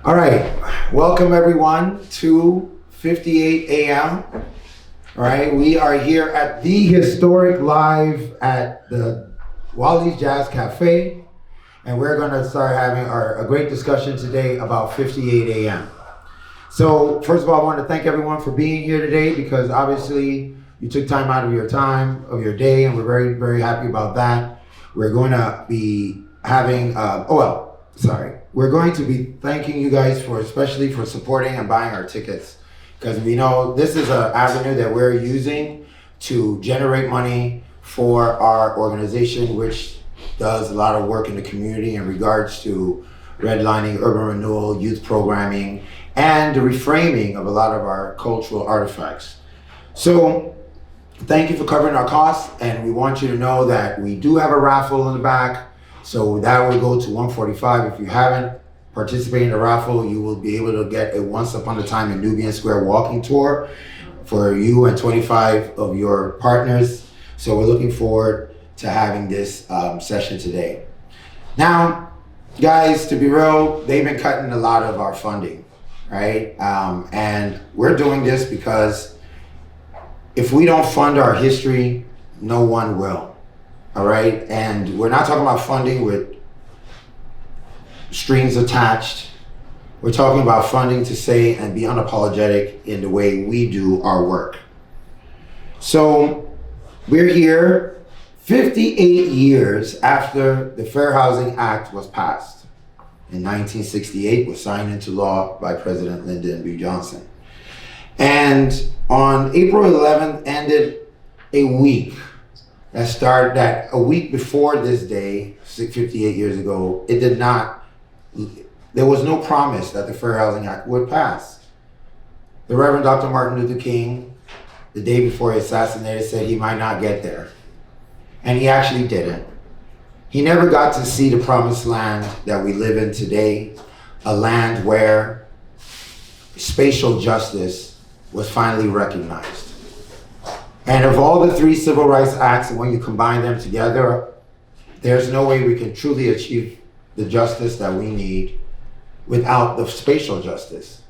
All right, welcome everyone to 58 a.m. All right, we are here at the historic live at the Wally's Jazz Café, and we're going to start having a great discussion today about 58 a.m. So first of all, I want to thank everyone for being here today because obviously you took time out of your time, of your day, and we're very, very happy about that. We're going to be having, we're going to be thanking you guys especially for supporting and buying our tickets, because we know this is an avenue that we're using to generate money for our organization, which does a lot of work in the community in regards to redlining, urban renewal, youth programming, and the reframing of a lot of our cultural artifacts. So thank you for covering our costs, and we want you to know that we do have a raffle in the back. So that will go to $145. If you haven't participated in the raffle, you will be able to get a Once Upon a Time in Nubian Square walking tour for you and 25 of your partners. So we're looking forward to having this session today. Now, guys, to be real, they've been cutting a lot of our funding, right? And we're doing this because if we don't fund our history, no one will. All right, and we're not talking about funding with strings attached. We're talking about funding to say and be unapologetic in the way we do our work. So we're here 58 years after the Fair Housing Act was passed. In 1968, was signed into law by President Lyndon B. Johnson. And on April 11th ended a week that started that a week before this day, 58 years ago, there was no promise that the Fair Housing Act would pass. The Reverend Dr. Martin Luther King, the day before he assassinated, said he might not get there. And he actually didn't. He never got to see the promised land that we live in today, a land where spatial justice was finally recognized. And of all the three civil rights acts, when you combine them together, there's no way we can truly achieve the justice that we need without the spatial justice.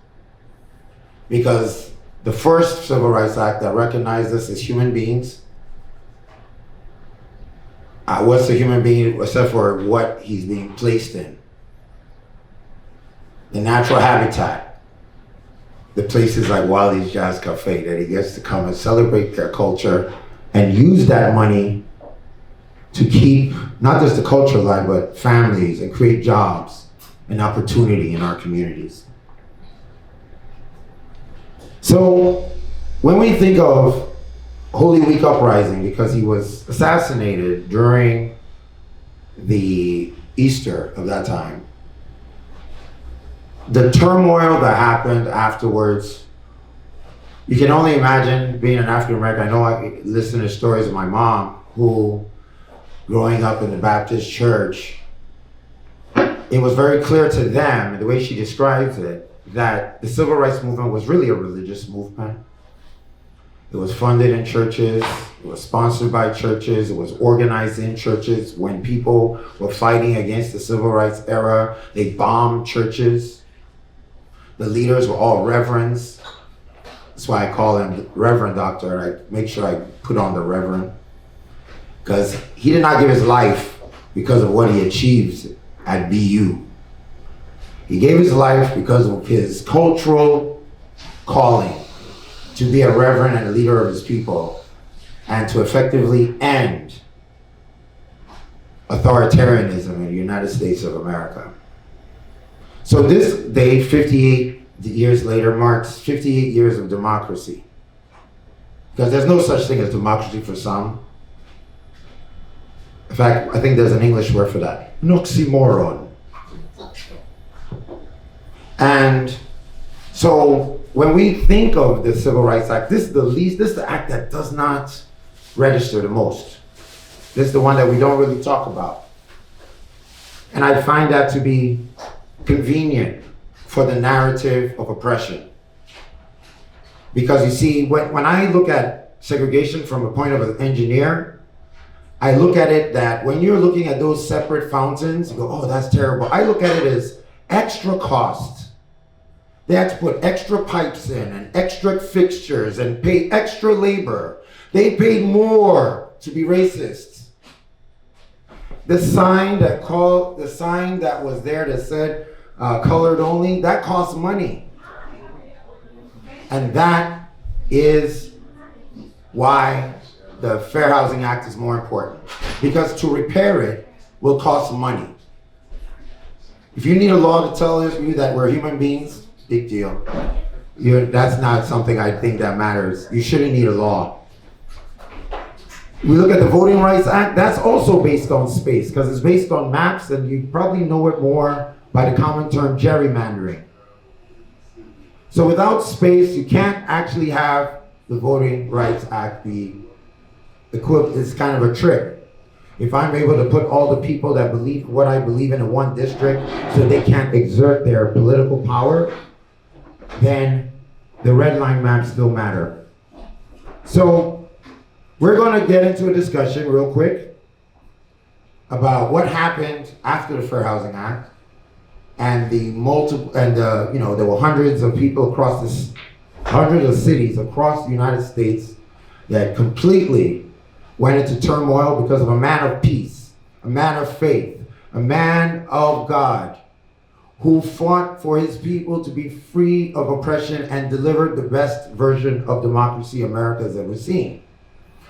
Because the first civil rights act that recognized us as human beings, what's a human being except for what he's being placed in? The natural habitat. The places like Wally's Jazz Cafe that he gets to come and celebrate their culture and use that money to keep not just the culture alive, but families and create jobs and opportunity in our communities. So when we think of Holy Week Uprising, because he was assassinated during the Easter of that time, the turmoil that happened afterwards, you can only imagine being an African American. I know I listen to stories of my mom who, growing up in the Baptist church, it was very clear to them, the way she describes it, that the civil rights movement was really a religious movement. It was funded in churches, it was sponsored by churches, it was organized in churches. When people were fighting against the civil rights era, they bombed churches. The leaders were all reverends. That's why I call him Reverend Doctor. I make sure I put on the Reverend. Because he did not give his life because of what he achieved at BU. He gave his life because of his cultural calling to be a reverend and a leader of his people and to effectively end authoritarianism in the United States of America. So this day, 58 years later, marks 58 years of democracy. Because there's no such thing as democracy for some. In fact, I think there's an English word for that. An oxymoron. And so when we think of the Civil Rights Act, this is the act that does not register the most. This is the one that we don't really talk about. And I find that to be convenient for the narrative of oppression. Because you see, when I look at segregation from a point of an engineer, I look at it that when you're looking at those separate fountains, you go, oh, that's terrible. I look at it as extra cost They had to put extra pipes in and extra fixtures and pay extra labor. They paid more to be racist. The sign that was there that said colored only, that cost money. And that is why the Fair Housing Act is more important. Because to repair it will cost money. If you need a law to tell you that we're human beings, big deal. That's not something I think that matters. You shouldn't need a law. We look at the Voting Rights Act, that's also based on space, because it's based on maps, and you probably know it more by the common term gerrymandering. So without space, you can't actually have the Voting Rights Act be equipped. It's kind of a trick. If I'm able to put all the people that believe what I believe in one district so they can't exert their political power, then the red line maps still matter. So we're going to get into a discussion real quick about what happened after the Fair Housing Act and there were hundreds of people hundreds of cities across the United States that completely went into turmoil because of a man of peace, a man of faith, a man of God who fought for his people to be free of oppression and delivered the best version of democracy America has ever seen.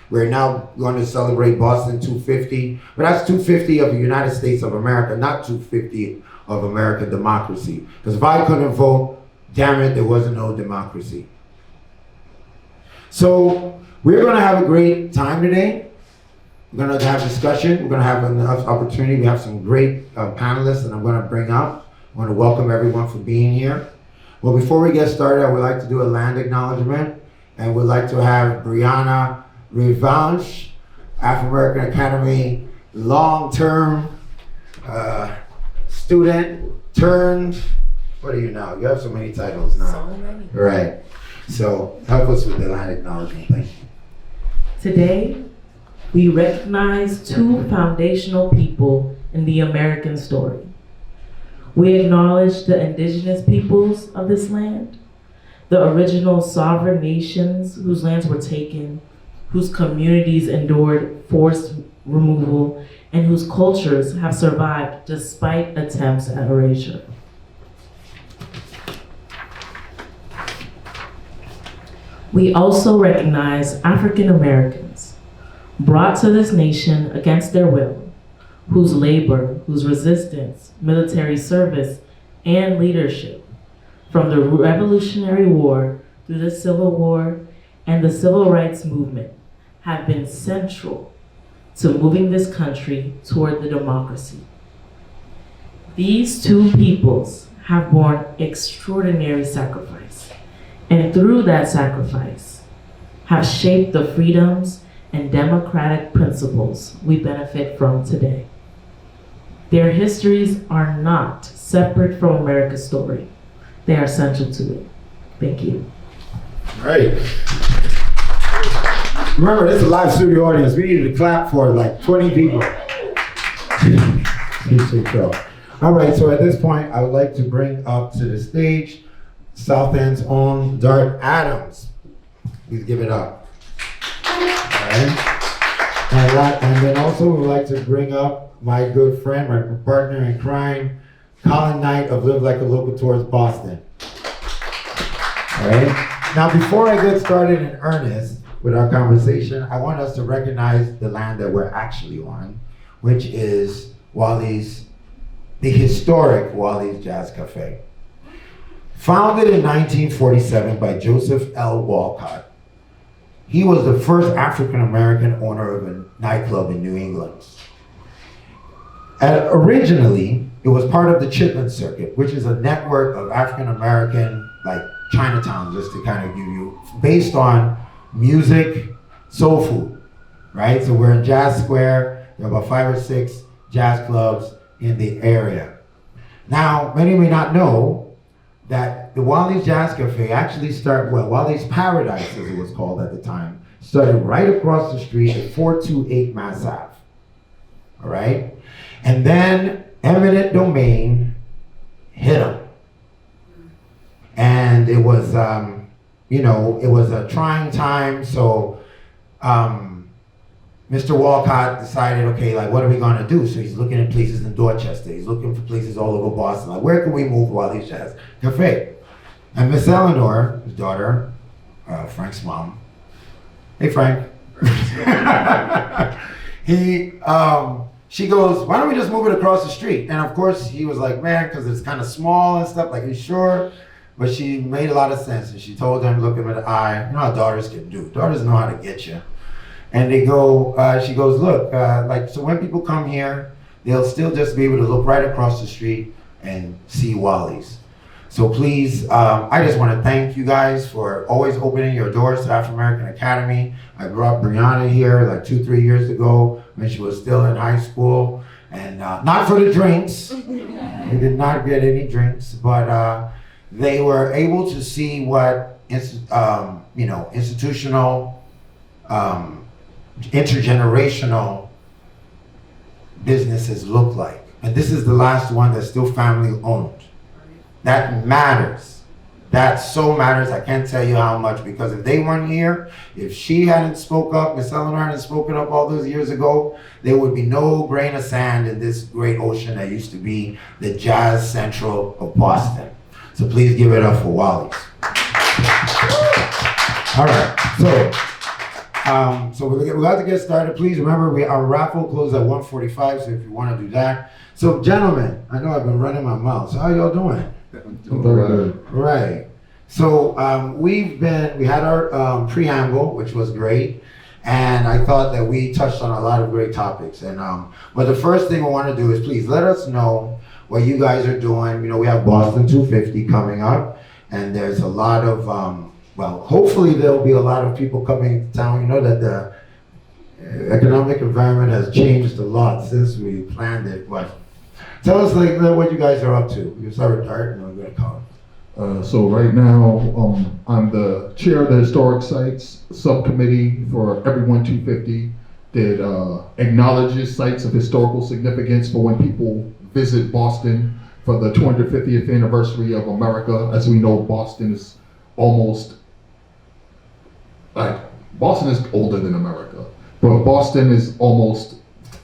We're now going to celebrate Boston 250, but that's 250 of the United States of America, not 250 of American democracy. Because if I couldn't vote, damn it, there wasn't no democracy. So we're going to have a great time today. We're going to have discussion. We're going to have enough opportunity. We have some great panelists that I'm going to bring up. I want to welcome everyone for being here. Well, before we get started, I would like to do a land acknowledgement, and would like to have Brianna Revanche, Afrimerican Academy long-term student turned, what are you now? You have so many titles now. So many. Right. So help us with the land acknowledgement. Thank you. Today, we recognize two foundational people in the American story. We acknowledge the indigenous peoples of this land, the original sovereign nations whose lands were taken, whose communities endured forced removal, and whose cultures have survived despite attempts at erasure. We also recognize African Americans brought to this nation against their will, whose labor, whose resistance, military service, and leadership, from the Revolutionary War through the Civil War and the Civil Rights Movement, have been central to moving this country toward the democracy. These two peoples have borne extraordinary sacrifice, and through that sacrifice, have shaped the freedoms and democratic principles we benefit from today. Their histories are not separate from America's story. They are central to it. Thank you. All right. Remember, this is a live studio audience. We needed to clap for like 20 people. All right, so at this point, I would like to bring up to the stage South End's own Dart Adams. Please give it up. All right. And then also we would like to bring up my good friend, my partner in crime, Collin Knight of Live Like a Local Tours Boston. All right. Now, before I get started in earnest with our conversation, I want us to recognize the land that we're actually on, which is the historic Wally's Jazz Café. Founded in 1947 by Joseph L. Walcott, he was the first African-American owner of a nightclub in New England. Originally, it was part of the Chitlin Circuit, which is a network of African-American, like Chinatown, just to kind of give you, based on music, soul food, right? So we're in Jazz Square. There are about 5 or 6 jazz clubs in the area. Now, many may not know that the Wally's Jazz Cafe actually Wally's Paradise, as it was called at the time, started right across the street at 428 Mass Ave. All right? And then eminent domain hit them. it was, it was a trying time. So Mr. Walcott decided, okay, like, what are we going to do? So he's looking at places in Dorchester. He's looking for places all over Boston. Like, where can we move Wally's Jazz Café? And Miss Eleanor, his daughter, Frank's mom. Hey, Frank. She goes, why don't we just move it across the street? And of course, he was like, man, because it's kind of small and stuff. Like, are you sure? But she made a lot of sense. And she told him, look him in the eye. You know how daughters can do. Daughters know how to get you. And they go, she goes, look, so when people come here, they'll still just be able to look right across the street and see Wally's. So please, I just want to thank you guys for always opening your doors to Afrimerican Academy. I brought Brianna here like 2-3 years ago when she was still in high school. And not for the drinks. We did not get any drinks, but they were able to see what, institutional, intergenerational businesses look like. And this is the last one that's still family owned. That matters. That so matters. I can't tell you how much, because if they weren't here, if she hadn't spoke up, Miss Eleanor hadn't spoken up all those years ago, there would be no grain of sand in this great ocean that used to be the Jazz Central of Boston. So please give it up for Wally's. All right, so we're about to get started. Please remember, our raffle closes at 1:45, so if you want to do that. So gentlemen, I know I've been running my mouth, so how y'all doing? Right. So we had our preamble, which was great, and I thought that we touched on a lot of great topics. And but the first thing I want to do is please let us know what you guys are doing. We have Boston 250 coming up, and there's a lot of hopefully there'll be a lot of people coming to town. You know that the economic environment has changed a lot since we planned it, but tell us what you guys are up to. You start with Art, and then we're going to call. So right now, I'm the chair of the Historic Sites Subcommittee for Everyone 250 that acknowledges sites of historical significance for when people visit Boston for the 250th anniversary of America. As we know, Boston is Boston is older than America, but Boston is almost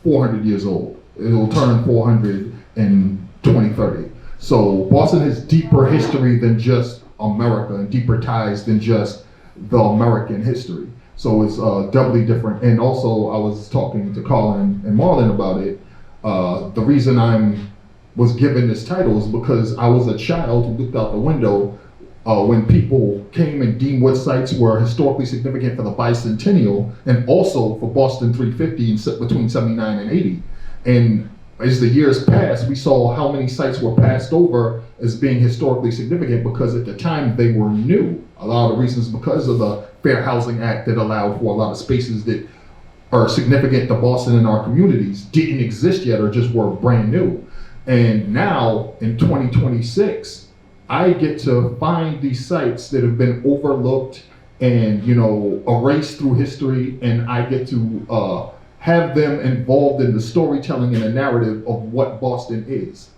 400 years old. It'll turn 400 in 2030. So Boston has deeper history than just America and deeper ties than just the American history. So it's doubly different. And also I was talking to Collin and Marlon about it. The reason was given this title is because I was a child who looked out the window when people came and deemed what sites were historically significant for the bicentennial and also for Boston 350 between 79 and 80. And as the years passed, we saw how many sites were passed over as being historically significant because at the time they were new. A lot of reasons because of the Fair Housing Act that allowed for a lot of spaces that are significant to Boston and our communities didn't exist yet or just were brand new. And now in 2026, I get to find these sites that have been overlooked and erased through history, and I get to have them involved in the storytelling and the narrative of what Boston is.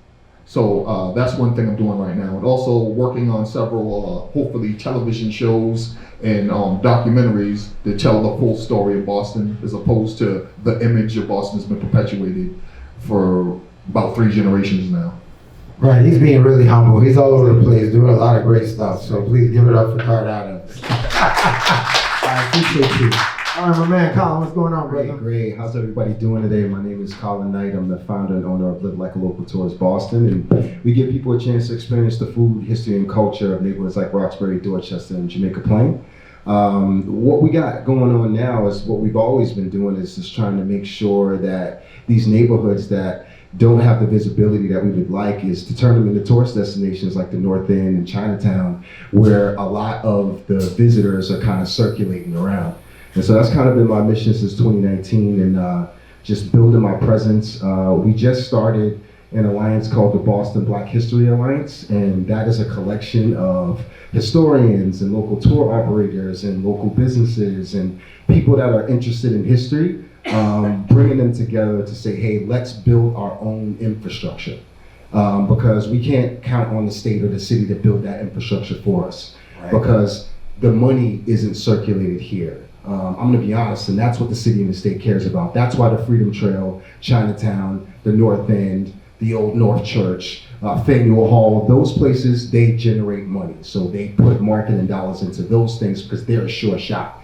So that's one thing I'm doing right now. And also working on several, hopefully, television shows and documentaries that tell the full story of Boston, as opposed to the image of Boston has been perpetuated for about 3 generations now. Right, he's being really humble. He's all over the place doing a lot of great stuff. So please give it up for Card Adams. I appreciate you. All right, my man, Collin, what's going on, brother? Great. How's everybody doing today? My name is Collin Knight. I'm the founder and owner of Live Like a Local Tours Boston, and we give people a chance to experience the food, history, and culture of neighborhoods like Roxbury, Dorchester, and Jamaica Plain. What we got going on now is what we've always been doing is just trying to make sure that these neighborhoods that don't have the visibility that we would like is to turn them into tourist destinations like the North End and Chinatown, where a lot of the visitors are kind of circulating around. And so that's kind of been my mission since 2019, and just building my presence. We just started an alliance called the Boston Black History Alliance, and that is a collection of historians and local tour operators and local businesses and people that are interested in history, bringing them together to say, hey, let's build our own infrastructure, because we can't count on the state or the city to build that infrastructure for us. because the money isn't circulated here. I'm going to be honest, and that's what the city and the state cares about. That's why the Freedom Trail, Chinatown, the North End, the Old North Church, Faneuil Hall, those places, they generate money. So they put marketing dollars into those things because they're a sure shot.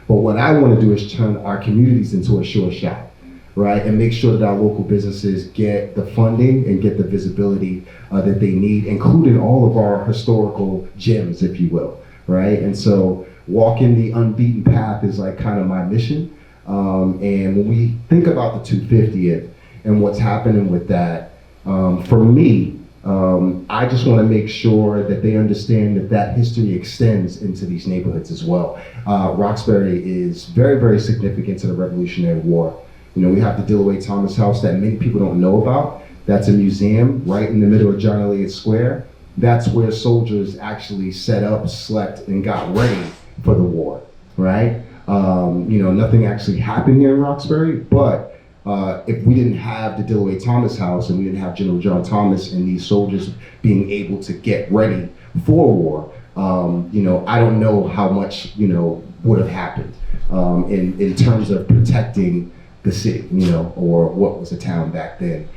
But what I want to do is turn our communities into a sure shot, right? And make sure that our local businesses get the funding and get the visibility that they need, including all of our historical gems, if you will, right? And so walking the unbeaten path is like kind of my mission. And when we think about the 250th and what's happening with that, for me, I just want to make sure that they understand that that history extends into these neighborhoods as well. Roxbury is very, very significant to the Revolutionary War. You know, we have the Dillaway Thomas House that many people don't know about. That's a museum right in the middle of John Elliott Square. That's where soldiers actually set up, slept, and got ready for the war, right? You know, nothing actually happened here in Roxbury, but if we didn't have the Dillaway Thomas House and we didn't have General John Thomas and these soldiers being able to get ready for war, you know, I don't know how much, you know, would have happened in terms of protecting the city, you know, or what was a town back then.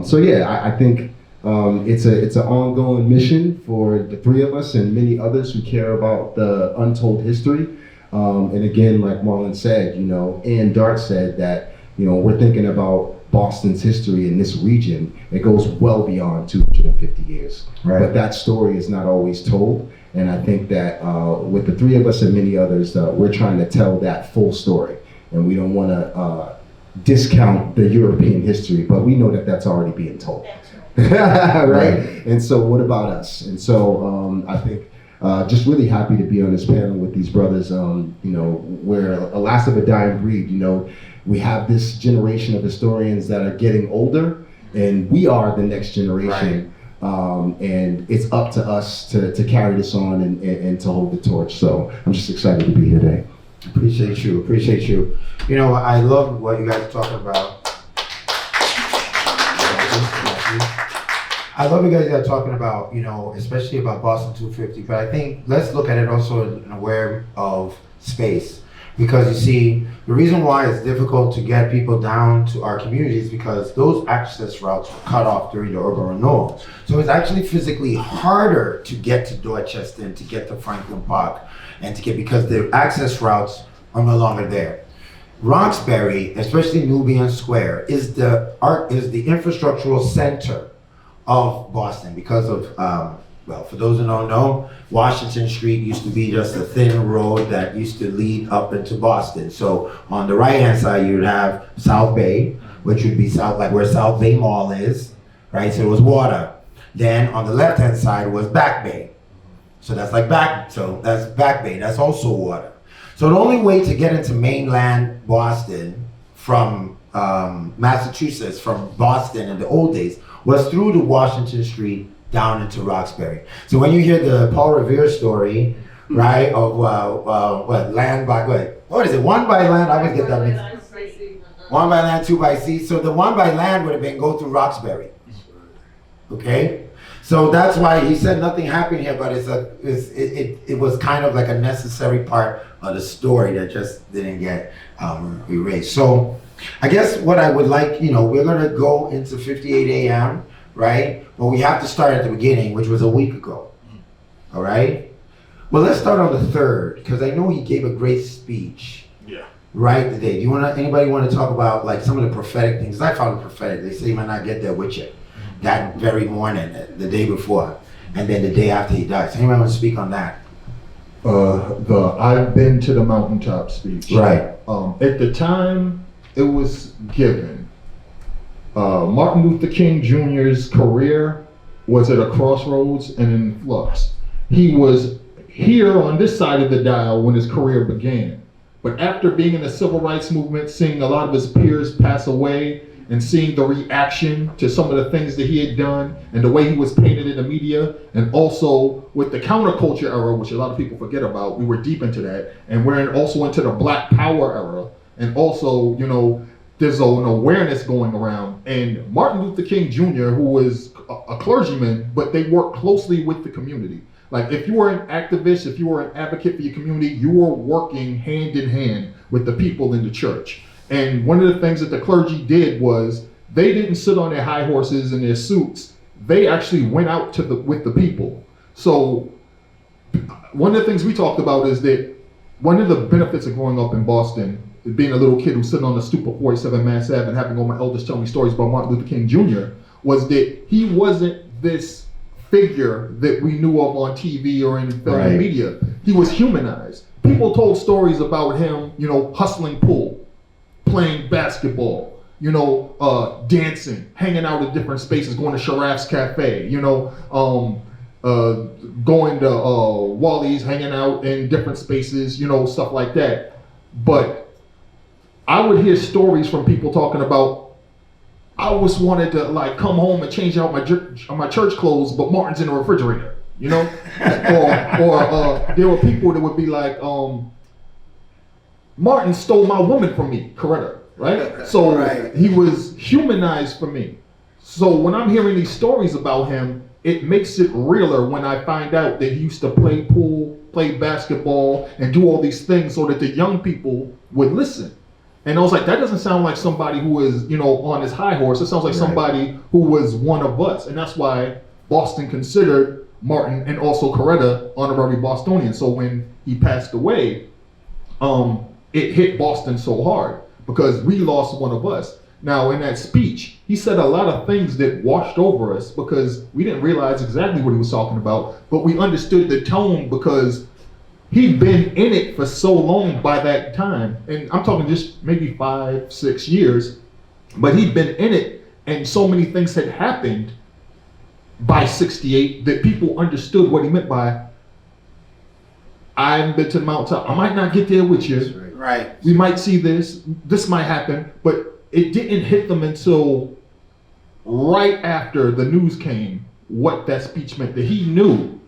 So yeah, I think it's an ongoing mission for the three of us and many others who care about the untold history. And again, like Marlon said, you know, and Dart said that, you know, we're thinking about Boston's history in this region. It goes well beyond 250 years. Right. But that story is not always told. And I think that with the three of us and many others, we're trying to tell that full story. And we don't want to discount the European history, but we know that that's already being told. Right? And so what about us? And so I think just really happy to be on this panel with these brothers. You know, we're a last of a dying breed. You know, we have this generation of historians that are getting older, and we are the next generation. Right. And it's up to us to carry this on and to hold the torch. So I'm just excited to be here today. Appreciate you. You know, I love what you guys are talking about. I love you guys are talking about, you know, especially about Boston 250, but I think let's look at it also in aware of space. Because you see, the reason why it's difficult to get people down to our communities is because those access routes were cut off during the urban renewal. So it's actually physically harder to get to Dorchester and to get to Franklin Park and to get, because the access routes are no longer there. Roxbury, especially Nubian Square, is the infrastructural center of Boston because of, well, for those who don't know, Washington Street used to be just a thin road that used to lead up into Boston. So on the right-hand side, you'd have South Bay, which would be like where South Bay Mall is, right? So it was water. Then on the left-hand side was Back Bay. So that's Back Bay, that's also water. So the only way to get into mainland Boston from Massachusetts, from Boston in the old days, was through the Washington Street down into Roxbury. So when you hear the Paul Revere story, right, of what is it, one by land, I always get that mixed. One by land, two by sea. So the one by land would have been go through Roxbury. Okay? So that's why he said nothing happened here, but it was kind of like a necessary part of the story that just didn't get erased. So I guess what I would like, you know, we're gonna go into 58 a.m., right? But we have to start at the beginning, which was a week ago. All right? Well, let's start on the 3rd, because I know he gave a great speech. Yeah. Right today. Anybody want to talk about like some of the prophetic things? I found it prophetic. They say you might not get there with you that very morning, the day before, and then the day after he died. So anybody want to speak on that? The I've been to the mountaintop speech. Right. At the time it was given, Martin Luther King Jr.'s career was at a crossroads and in flux. He was here on this side of the dial when his career began. But after being in the civil rights movement, seeing a lot of his peers pass away, and seeing the reaction to some of the things that he had done and the way he was painted in the media, and also with the counterculture era, which a lot of people forget about, we were deep into that, and we're also into the Black Power era, and also, you know, there's an awareness going around. And Martin Luther King Jr., who was a clergyman, but they worked closely with the community. Like if you were an activist, if you were an advocate for your community, you were working hand in hand with the people in the church. And one of the things that the clergy did was they didn't sit on their high horses in their suits. They actually went out with the people. So one of the things we talked about is that one of the benefits of growing up in Boston, being a little kid who's sitting on the stoop of 47 Mass Ave and having all my elders tell me stories about Martin Luther King Jr., was that he wasn't this figure that we knew of on TV or in film and media. He was humanized. People told stories about him, hustling pool, playing basketball, dancing, hanging out at different spaces, going to Sharaf's Café, going to Wally's, hanging out in different spaces, stuff like that. But I would hear stories from people talking about, I always wanted to come home and change out my church clothes, but Martin's in the refrigerator, or there were people that would be like, Martin stole my woman from me, Coretta, right? So he was humanized for me. So when I'm hearing these stories about him, it makes it realer when I find out that he used to play pool, play basketball, and do all these things so that the young people would listen. And I was like, that doesn't sound like somebody who is, on his high horse. It sounds like somebody who was one of us. And that's why Boston considered Martin and also Coretta honorary Bostonians. So when he passed away, it hit Boston so hard because we lost one of us. Now, in that speech, he said a lot of things that washed over us because we didn't realize exactly what he was talking about, but we understood the tone because he'd been in it for so long by that time. And I'm talking just maybe 5-6 years, but he'd been in it and so many things had happened by 68 that people understood what he meant by, I haven't been to the mountaintop. I might not get there with you. Right. We might see this might happen, but it didn't hit them until right after the news came what that speech meant, that he knew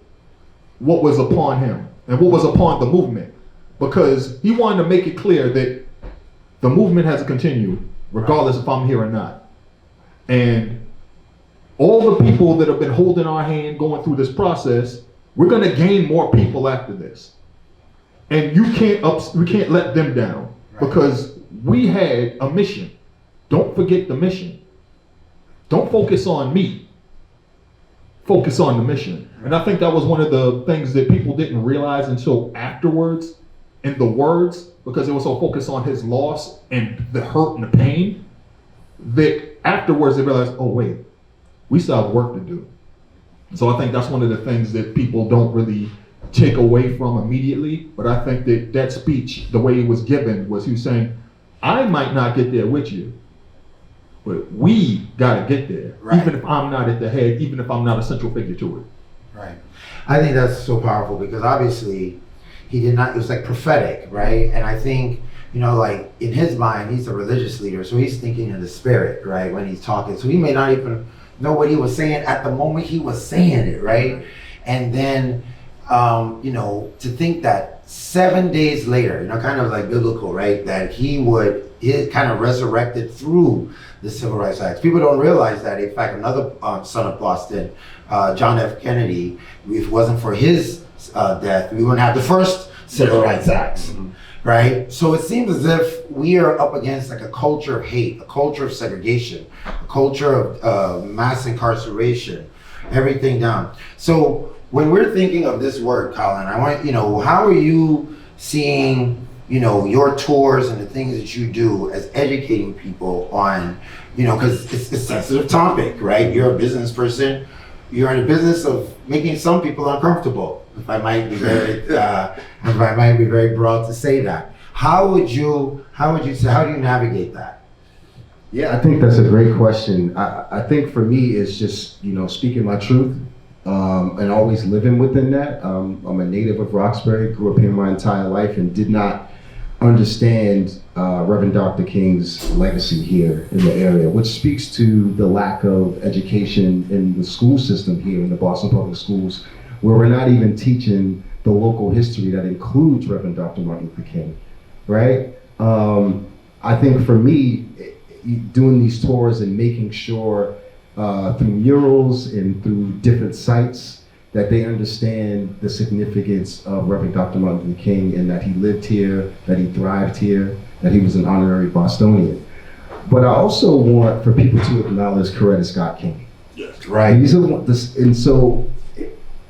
what was upon him and what was upon the movement, because he wanted to make it clear that the movement has to continue regardless if I'm here or not. And all the people that have been holding our hand going through this process, we're going to gain more people after this. And we can't let them down because we had a mission. Don't forget the mission. Don't focus on me. Focus on the mission. And I think that was one of the things that people didn't realize until afterwards in the words, because they were so focused on his loss and the hurt and the pain, that afterwards they realized, oh wait, we still have work to do. So I think that's one of the things that people don't really take away from immediately. But I think that speech, the way it was given, was he was saying, I might not get there with you, but we gotta get there, even if I'm not at the head, even if I'm not a central figure to it. Right. I think that's so powerful because obviously he did not, it was like prophetic, right? And I think, like in his mind, he's a religious leader, so he's thinking in the spirit, right? When he's talking. So he may not even know what he was saying at the moment he was saying it, right? And then, to think that 7 days later, kind of like biblical, right? That he kind of resurrected through the Civil Rights Act. People don't realize that. In fact, another son of Boston, John F. Kennedy, if it wasn't for his death, we wouldn't have the first Civil Rights Acts, right? So it seems as if we are up against like a culture of hate, a culture of segregation, a culture of mass incarceration, everything down. So when we're thinking of this word, Collin, I want, how are you seeing, your tours and the things that you do as educating people on, because it's a sensitive topic, right? You're a business person. You're in the business of making some people uncomfortable, if I might be very broad to say that. How do you navigate that? Yeah, I think that's a great question. I think for me, it's just, speaking my truth and always living within that. I'm a native of Roxbury, grew up here my entire life and did not understand Reverend Dr. King's legacy here in the area, which speaks to the lack of education in the school system here in the Boston Public Schools, where we're not even teaching the local history that includes Reverend Dr. Martin Luther King, right? I think for me, doing these tours and making sure through murals and through different sites that they understand the significance of Reverend Dr. Martin Luther King and that he lived here, that he thrived here, that he was an honorary Bostonian. But I also want for people to acknowledge Coretta Scott King. Yes. Right. And so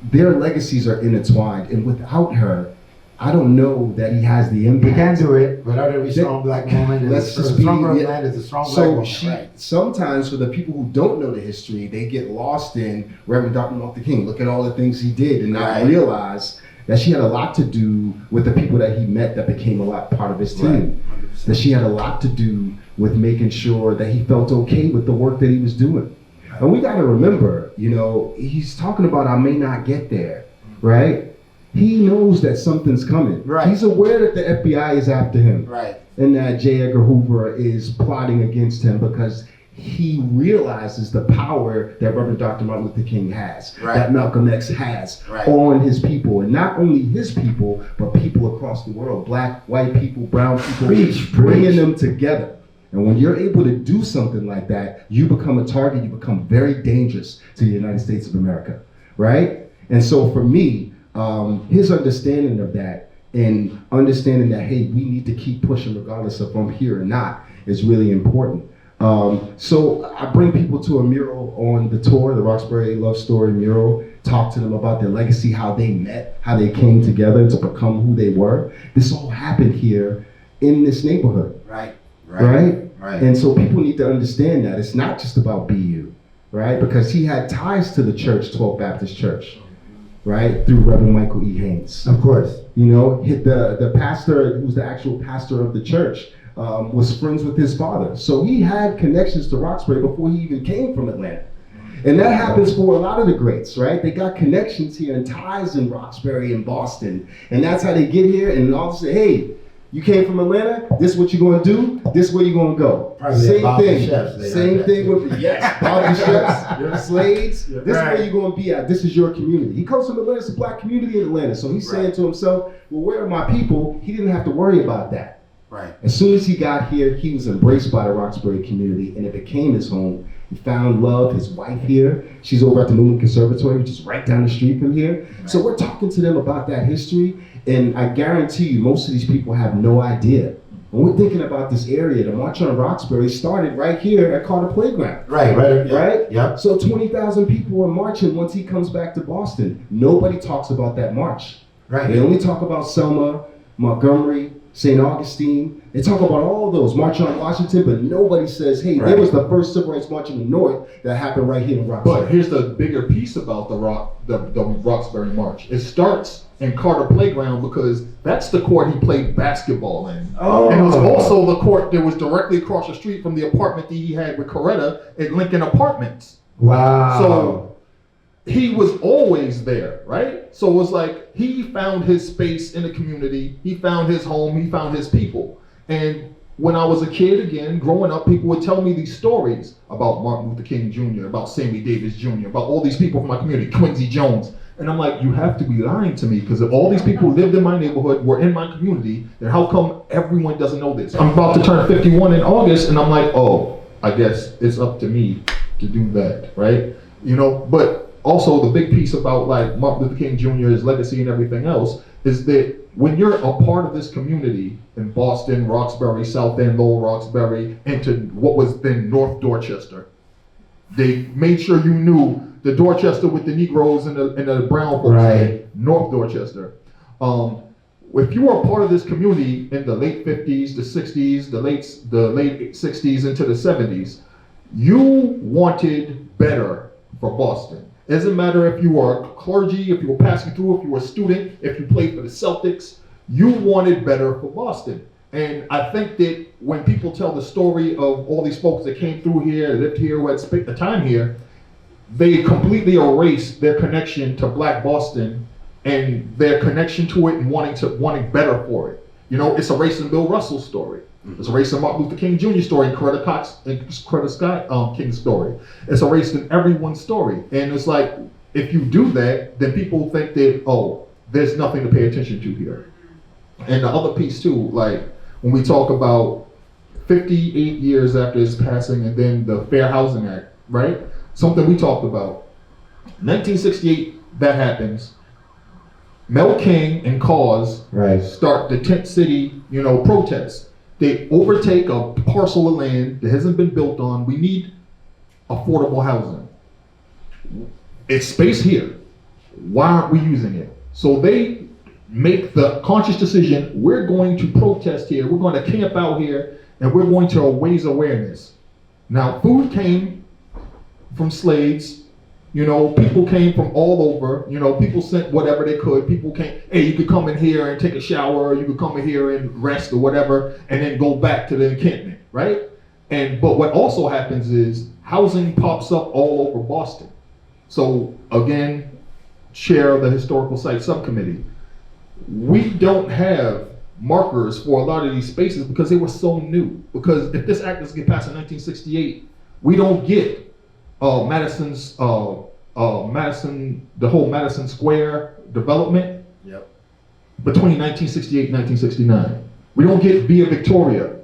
their legacies are intertwined, and without her, I don't know that he has the impact. He can do it, but every strong black woman is a stronger man is a strong black woman. So sometimes for the people who don't know the history, they get lost in Reverend Dr. Martin Luther King. Look at all the things he did and not realize that she had a lot to do with the people that he met that became a lot part of his team. Right. That she had a lot to do with making sure that he felt okay with the work that he was doing. And we got to remember, he's talking about I may not get there, right? He knows that something's coming. Right. He's aware that the FBI is after him. Right. And that J. Edgar Hoover is plotting against him because he realizes the power that Reverend Dr. Martin Luther King has, that Malcolm X has on his people. And not only his people, but people across the world, black, white people, brown people, bringing them together. And when you're able to do something like that, you become a target, you become very dangerous to the United States of America, right? And so for me, his understanding of that and understanding that, hey, we need to keep pushing regardless of if I'm here or not is really important. So I bring people to a mural on the tour, the Roxbury Love Story mural, talk to them about their legacy, how they met, how they came together to become who they were. This all happened here in this neighborhood. Right. And so people need to understand that it's not just about BU, right? Because he had ties to the church, 12th Baptist Church, right? Through Reverend Michael E. Haynes. Of course. The pastor, who was the actual pastor of the church, was friends with his father. So he had connections to Roxbury before he even came from Atlanta. And that happens for a lot of the greats, right? They got connections here and ties in Roxbury and Boston. And that's how they get here and all say, hey, you came from Atlanta, this is what you're gonna do, this is where you're gonna go. Same thing with Bobby Chefs, Slades, this is where you're gonna be at, this is your community. He comes from Atlanta, it's a black community in Atlanta. So he's saying to himself, well, where are my people? He didn't have to worry about that. Right. As soon as he got here, he was embraced by the Roxbury community and it became his home. He found love, his wife here. She's over at the Newman Conservatory, which is right down the street from here. Right. So we're talking to them about that history. And I guarantee you, most of these people have no idea. When we're thinking about this area, the March on Roxbury started right here at Carter Playground. Right? Yeah. So 20,000 people were marching once he comes back to Boston. Nobody talks about that march. Right. They only talk about Selma, Montgomery, St. Augustine. They talk about all those, March on Washington, but nobody says, hey, there was the first civil rights march in the North that happened right here in Roxbury. But here's the bigger piece about the Roxbury March. It starts in Carter Playground because that's the court he played basketball in. And it was also the court that was directly across the street from the apartment that he had with Coretta at Lincoln Apartments. Wow. So he was always there, right? So it was like he found his space in the community, he found his home, he found his people. And when I was a kid, again, growing up, people would tell me these stories about Martin Luther King Jr., about Sammy Davis Jr., about all these people from my community, Quincy Jones. And I'm like, you have to be lying to me, because if all these people who lived in my neighborhood were in my community, then how come everyone doesn't know this? I'm about to turn 51 in August, and I'm like, oh, I guess it's up to me to do that, right? But also the big piece about like Martin Luther King Jr., his legacy and everything else, is that when you're a part of this community in Boston, Roxbury, South End, Lower Roxbury, into what was then North Dorchester, they made sure you knew the Dorchester with the Negroes and the brown folks, North Dorchester. If you were a part of this community in the late 50s, the 60s, the late 60s into the 70s, you wanted better for Boston. It doesn't matter if you were clergy, if you were passing through, if you were a student, if you played for the Celtics, you wanted better for Boston. And I think that when people tell the story of all these folks that came through here, lived here, who had spent the time here, they completely erase their connection to Black Boston and their connection to it and wanting better for it. It's erasing Bill Russell's story. It's erasing Martin Luther King Jr. story and Coretta Scott King's story. It's erasing everyone's story. And it's like, if you do that, then people think that, oh, there's nothing to pay attention to here. And the other piece too, like when we talk about 58 years after his passing and then the Fair Housing Act, right? Something we talked about. 1968 that happens. Mel King and Cause start the Tent City, protests. They overtake a parcel of land that hasn't been built on. We need affordable housing. It's space here. Why aren't we using it? So they make the conscious decision, we're going to protest here, we're going to camp out here, and we're going to raise awareness. Now, food came from slaves. People came from all over. People sent whatever they could. People came, hey, you could come in here and take a shower, you could come in here and rest or whatever, and then go back to the encampment, right? But what also happens is housing pops up all over Boston. So again, chair of the historical site subcommittee, we don't have markers for a lot of these spaces because they were so new. Because if this act doesn't get passed in 1968, we don't get the whole Madison Square development between 1968 and 1969. We don't get Via Victoria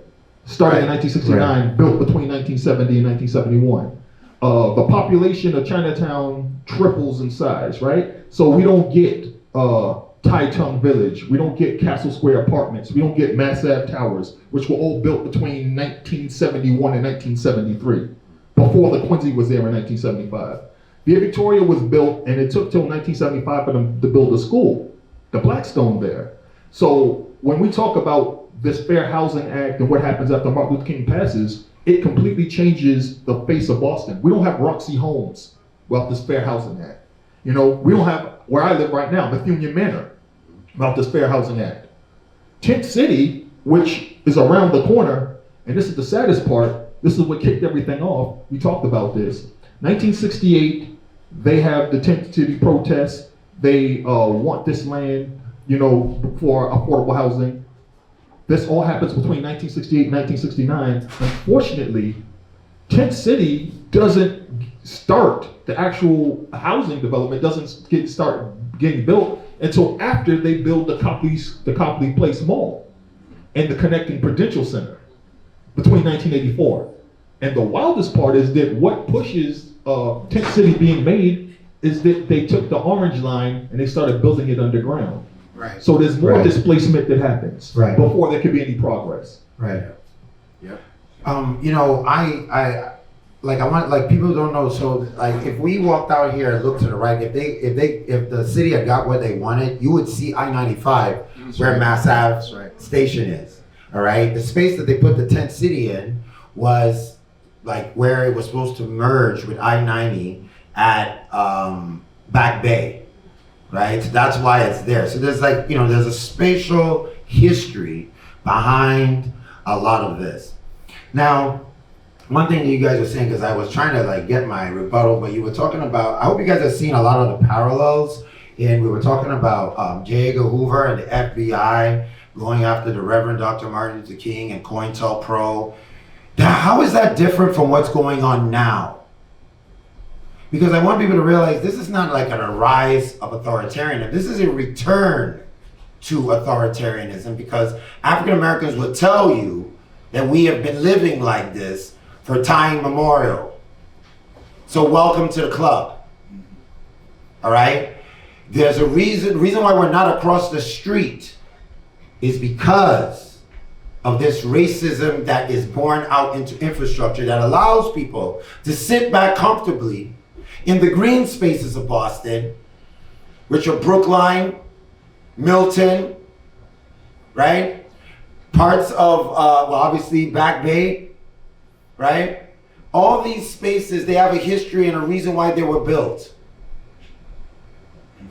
starting in 1969, built between 1970 and 1971. The population of Chinatown triples in size, right? So we don't get Tai Tung Village, we don't get Castle Square Apartments, we don't get Mass Ave Towers, which were all built between 1971 and 1973. Before the Quincy was there in 1975. Via Victoria was built, and it took till 1975 for them to build a school, the Blackstone there. So when we talk about this Fair Housing Act and what happens after Martin Luther King passes, it completely changes the face of Boston. We don't have Roxy Homes without this Fair Housing Act. We don't have, where I live right now, Bethune Manor, without this Fair Housing Act. Tent City, which is around the corner, and this is the saddest part, this is what kicked everything off. We talked about this. 1968, they have the Tent City protests. They want this land, for affordable housing. This all happens between 1968 and 1969. Unfortunately, Tent City doesn't start, the actual housing development doesn't start getting built until after they build the Copley Place Mall and the connecting Prudential Center between 1984. And the wildest part is that what pushes Tent City being made is that they took the Orange Line and they started building it underground. Right. So there's more displacement that happens before there could be any progress. Right. Yep. I want people don't know. So if we walked out here and looked to the right, if the city had got what they wanted, you would see I-95 where Mass Ave station is. All right. The space that they put the Tent City in was where it was supposed to merge with I-90 at Back Bay. Right, so that's why it's there. So there's there's a spatial history behind a lot of this. Now, one thing that you guys were saying, because I was trying to get my rebuttal, but you were talking about, I hope you guys have seen a lot of the parallels, and we were talking about J. Edgar Hoover and the FBI going after the Reverend Dr. Martin Luther King and COINTELPRO. Now, how is that different from what's going on now? Because I want people to realize this is not a rise of authoritarianism. This is a return to authoritarianism, because African Americans will tell you that we have been living like this for time immemorial. So welcome to the club. All right? There's a reason why we're not across the street is because of this racism that is born out into infrastructure that allows people to sit back comfortably in the green spaces of Boston, which are Brookline, Milton, right? Parts of, obviously Back Bay, right? All these spaces, they have a history and a reason why they were built.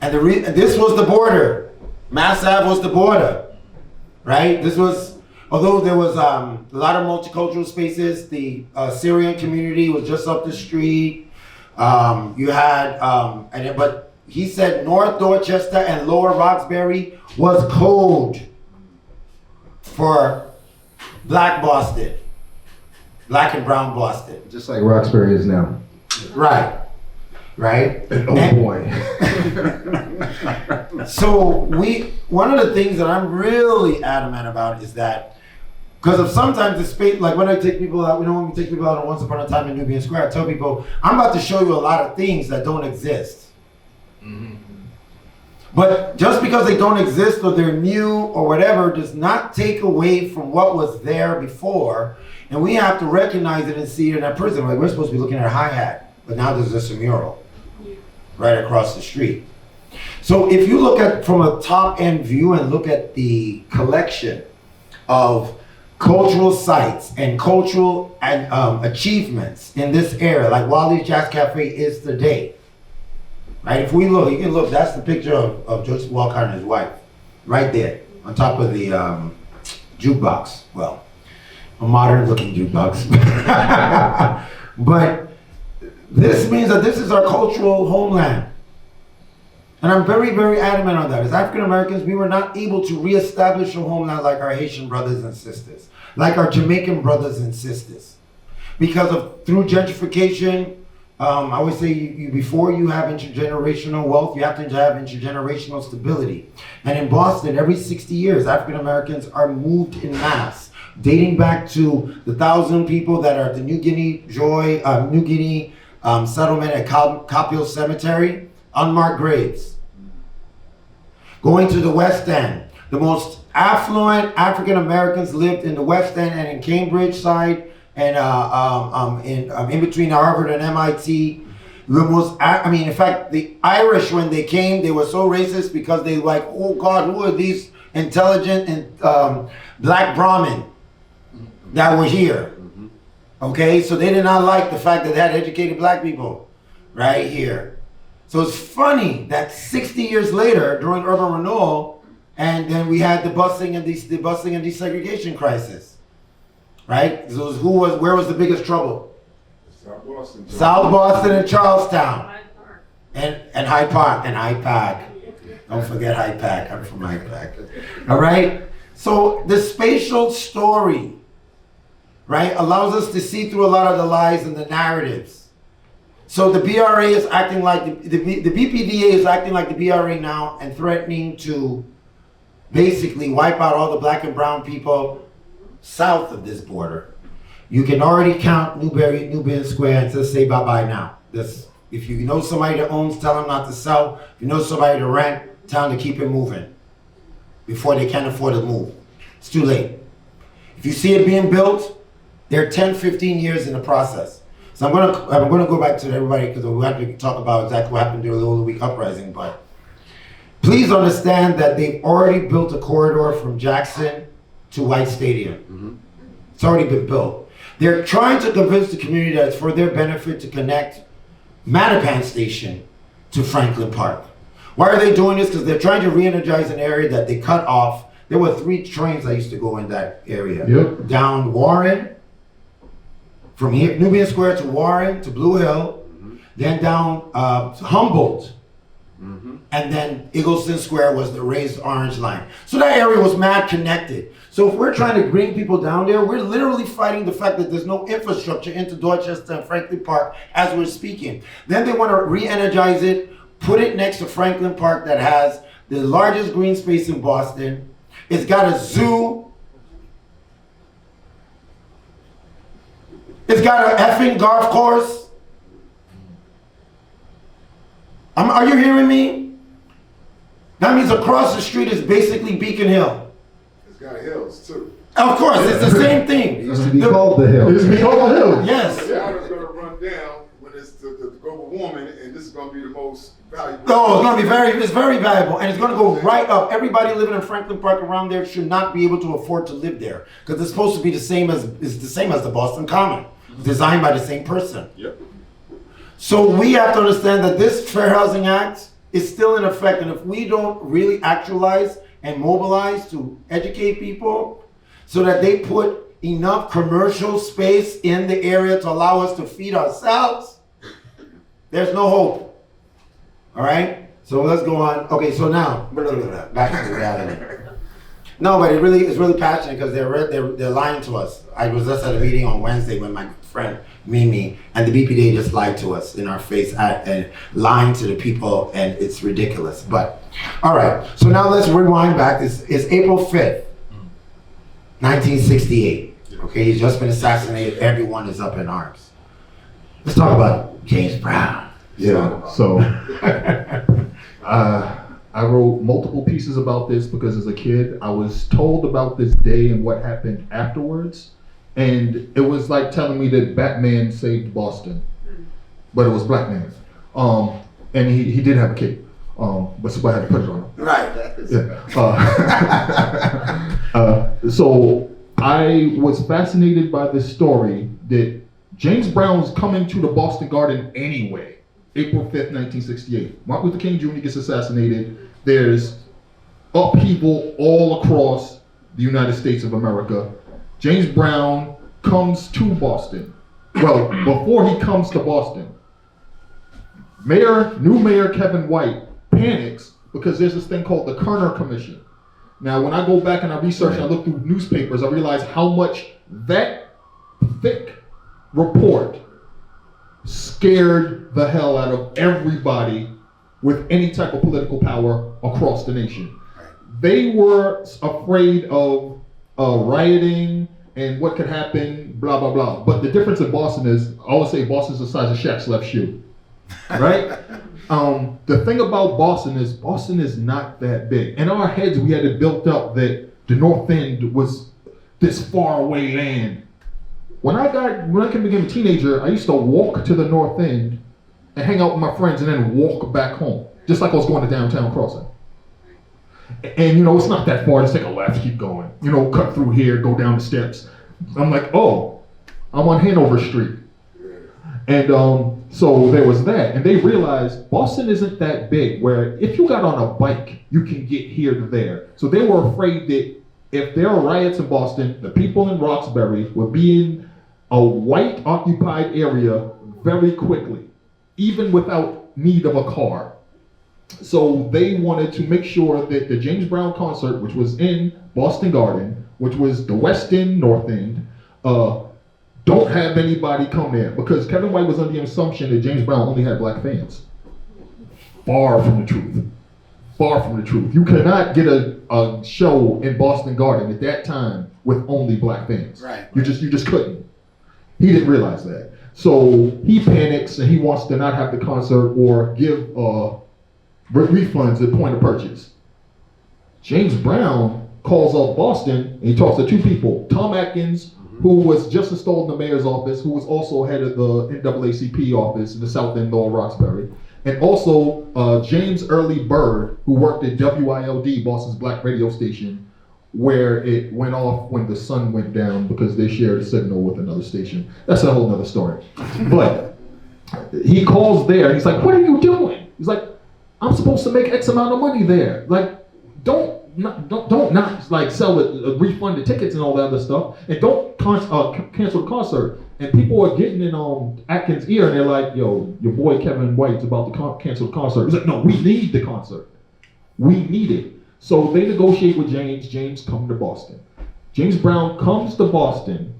And this was the border. Mass Ave was the border, right? This was, although there was a lot of multicultural spaces, the Syrian community was just up the street. You had, but he said North Dorchester and Lower Roxbury was code for Black Boston, Black and Brown Boston. Just like Roxbury is now. Right. And boy. So one of the things that I'm really adamant about is that, because of sometimes the space, when I take people out, when we take people out on Once Upon a Time in Nubian Square, I tell people, I'm about to show you a lot of things that don't exist. Mm-hmm. But just because they don't exist or they're new or whatever does not take away from what was there before. And we have to recognize it and see it in that person. Like, we're supposed to be looking at a hi-hat, but now there's just a mural right across the street. So if you look at from a top-end view and look at the collection of cultural sites and cultural and achievements in this era, like Wally's Jazz Cafe is today, right? If we look, you can look, that's the picture of Joseph Walcott and his wife, right there, on top of the jukebox. Well, a modern looking jukebox. But this means that this is our cultural homeland. And I'm very, very adamant on that. As African Americans, we were not able to reestablish a homeland like our Haitian brothers and sisters, like our Jamaican brothers and sisters. Because of through gentrification, I always say before you have intergenerational wealth, you have to have intergenerational stability. And in Boston, every 60 years, African Americans are moved in mass, dating back to the 1,000 people that are at the New Guinea settlement at Capio Cemetery. Unmarked graves. Going to the West End, the most affluent African Americans lived in the West End and in Cambridge side, and in between Harvard and MIT. The most, in fact, the Irish, when they came, they were so racist because they like, oh God, who are these intelligent and black Brahmin that were here? Okay, so they did not like the fact that they had educated black people right here. So it's funny that 60 years later, during urban renewal, and then we had the busing and desegregation crisis, right? So where was the biggest trouble? South Boston and Charlestown, and Hyde Park and Hyde Park. Don't forget Hyde Park. I'm from Hyde Park. All right. So the spatial story, right, allows us to see through a lot of the lies and the narratives. So the BRA is acting like, the BPDA is acting like the BRA now and threatening to basically wipe out all the black and brown people south of this border. You can already count Newberry Square and just say bye-bye now. If you know somebody that owns, tell them not to sell. If you know somebody to rent, tell them to keep it moving before they can't afford to move. It's too late. If you see it being built, they're 10, 15 years in the process. So I'm gonna go back to everybody because we have to talk about exactly what happened during the Holy Week Uprising. But please understand that they've already built a corridor from Jackson to White Stadium. It's already been built. They're trying to convince the community that it's for their benefit to connect Mattapan Station to Franklin Park. Why are they doing this? Because they're trying to re-energize an area that they cut off. There were 3 trains that used to go in that area. Yep. Down Warren, from here, Nubian Square to Warren to Blue Hill, then down to Humboldt, and then Eagleston Square was the raised orange line. So that area was mad connected. So if we're trying to bring people down there, we're literally fighting the fact that there's no infrastructure into Dorchester and Franklin Park as we're speaking. Then they want to re-energize it, put it next to Franklin Park that has the largest green space in Boston. It's got a zoo. It's got an effing golf course. Are you hearing me? That means across the street is basically Beacon Hill. It's got hills too. Of course, it's the same thing. It used to be called the Hill. It used to be called the Hill. Yes. The water's going to run down when it's the global warming, and this is going to be the most valuable. No, it's going to be it's very valuable, and it's going to go right up. Everybody living in Franklin Park around there should not be able to afford to live there because it's supposed to be the same as the Boston Common, designed by the same person. Yep. So we have to understand that this Fair Housing Act is still in effect, and if we don't really actualize and mobilize to educate people so that they put enough commercial space in the area to allow us to feed ourselves, there's no hope. All right? So let's go on. Okay, so now, back to the reality. No, but it's really passionate because they're lying to us. I was just at a meeting on Wednesday with my friend Mimi, and the BPD just lied to us in our face and lying to the people, and it's ridiculous. But all right, so now let's rewind back. It's April 5th, 1968. Okay, he's just been assassinated. Everyone is up in arms. Let's talk about James Brown. Yeah. So I I wrote multiple pieces about this because as a kid, I was told about this day and what happened afterwards. And it was like telling me that Batman saved Boston, but it was Black Man. And he did have a cape, but somebody had to put it on him. Right. Yeah. So I was fascinated by this story that James Brown's coming to the Boston Garden anyway. April 5th, 1968. Martin Luther King Jr. gets assassinated. There's upheaval all across the United States of America. James Brown comes to Boston. Well, before he comes to Boston, new mayor Kevin White panics because there's this thing called the Kerner Commission. Now, when I go back and I research and I look through newspapers, I realize how much that thick report scared the hell out of everybody with any type of political power across the nation. They were afraid of rioting and what could happen, blah, blah, blah. But the difference in Boston is, I always say Boston's the size of Shaq's left shoe, right? The thing about Boston is not that big. In our heads, we had it built up that the North End was this far away land. When I became a teenager, I used to walk to the North End and hang out with my friends and then walk back home, just like I was going to downtown Crossing. And it's not that far, just take a left, keep going. Cut through here, go down the steps. I'm like, oh, I'm on Hanover Street. And so there was that. And they realized Boston isn't that big, where if you got on a bike, you can get here to there. So they were afraid that if there are riots in Boston, the people in Roxbury would be in a white occupied area very quickly, even without need of a car. So they wanted to make sure that the James Brown concert, which was in Boston Garden, which was the West End, North End, don't have anybody come there, because Kevin White was under the assumption that James Brown only had Black fans. Far from the truth. Far from the truth. You cannot get a show in Boston Garden at that time with only Black fans. Right. You just couldn't. He didn't realize that. So he panics and he wants to not have the concert or give refunds at point of purchase. James Brown calls up Boston and he talks to two people. Tom Atkins, who was just installed in the mayor's office, who was also head of the NAACP office in the South End, Lower Roxbury. And also James Early Bird, who worked at WILD, Boston's black radio station, where it went off when the sun went down because they shared a signal with another station. That's a whole nother story. But he calls there and he's like, what are you doing? He's like, I'm supposed to make X amount of money there. Like, don't like sell it, refund the tickets and all that other stuff, and don't cancel the concert. And people are getting in Atkins' ear and they're like, yo, your boy Kevin White's about to cancel the concert. He's like, no, we need the concert. We need it. So they negotiate with James. James comes to Boston. James Brown comes to Boston,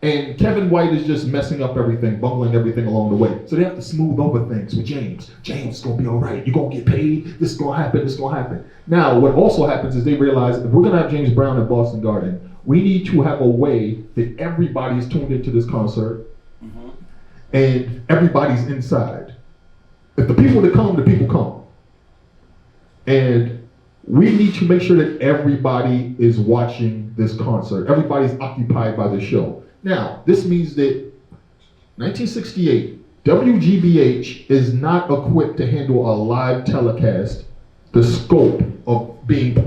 and Kevin White is just messing up everything, bungling everything along the way. So they have to smooth over things with James. James, it's gonna be all right. You're gonna get paid. This is gonna happen. This is gonna happen. Now, what also happens is they realize if we're gonna have James Brown in Boston Garden, we need to have a way that everybody's tuned into this concert, and everybody's inside. If the people that come, the people come. And we need to make sure that everybody is watching this concert. Everybody's occupied by the show. Now, this means that 1968, WGBH is not equipped to handle a live telecast, the scope of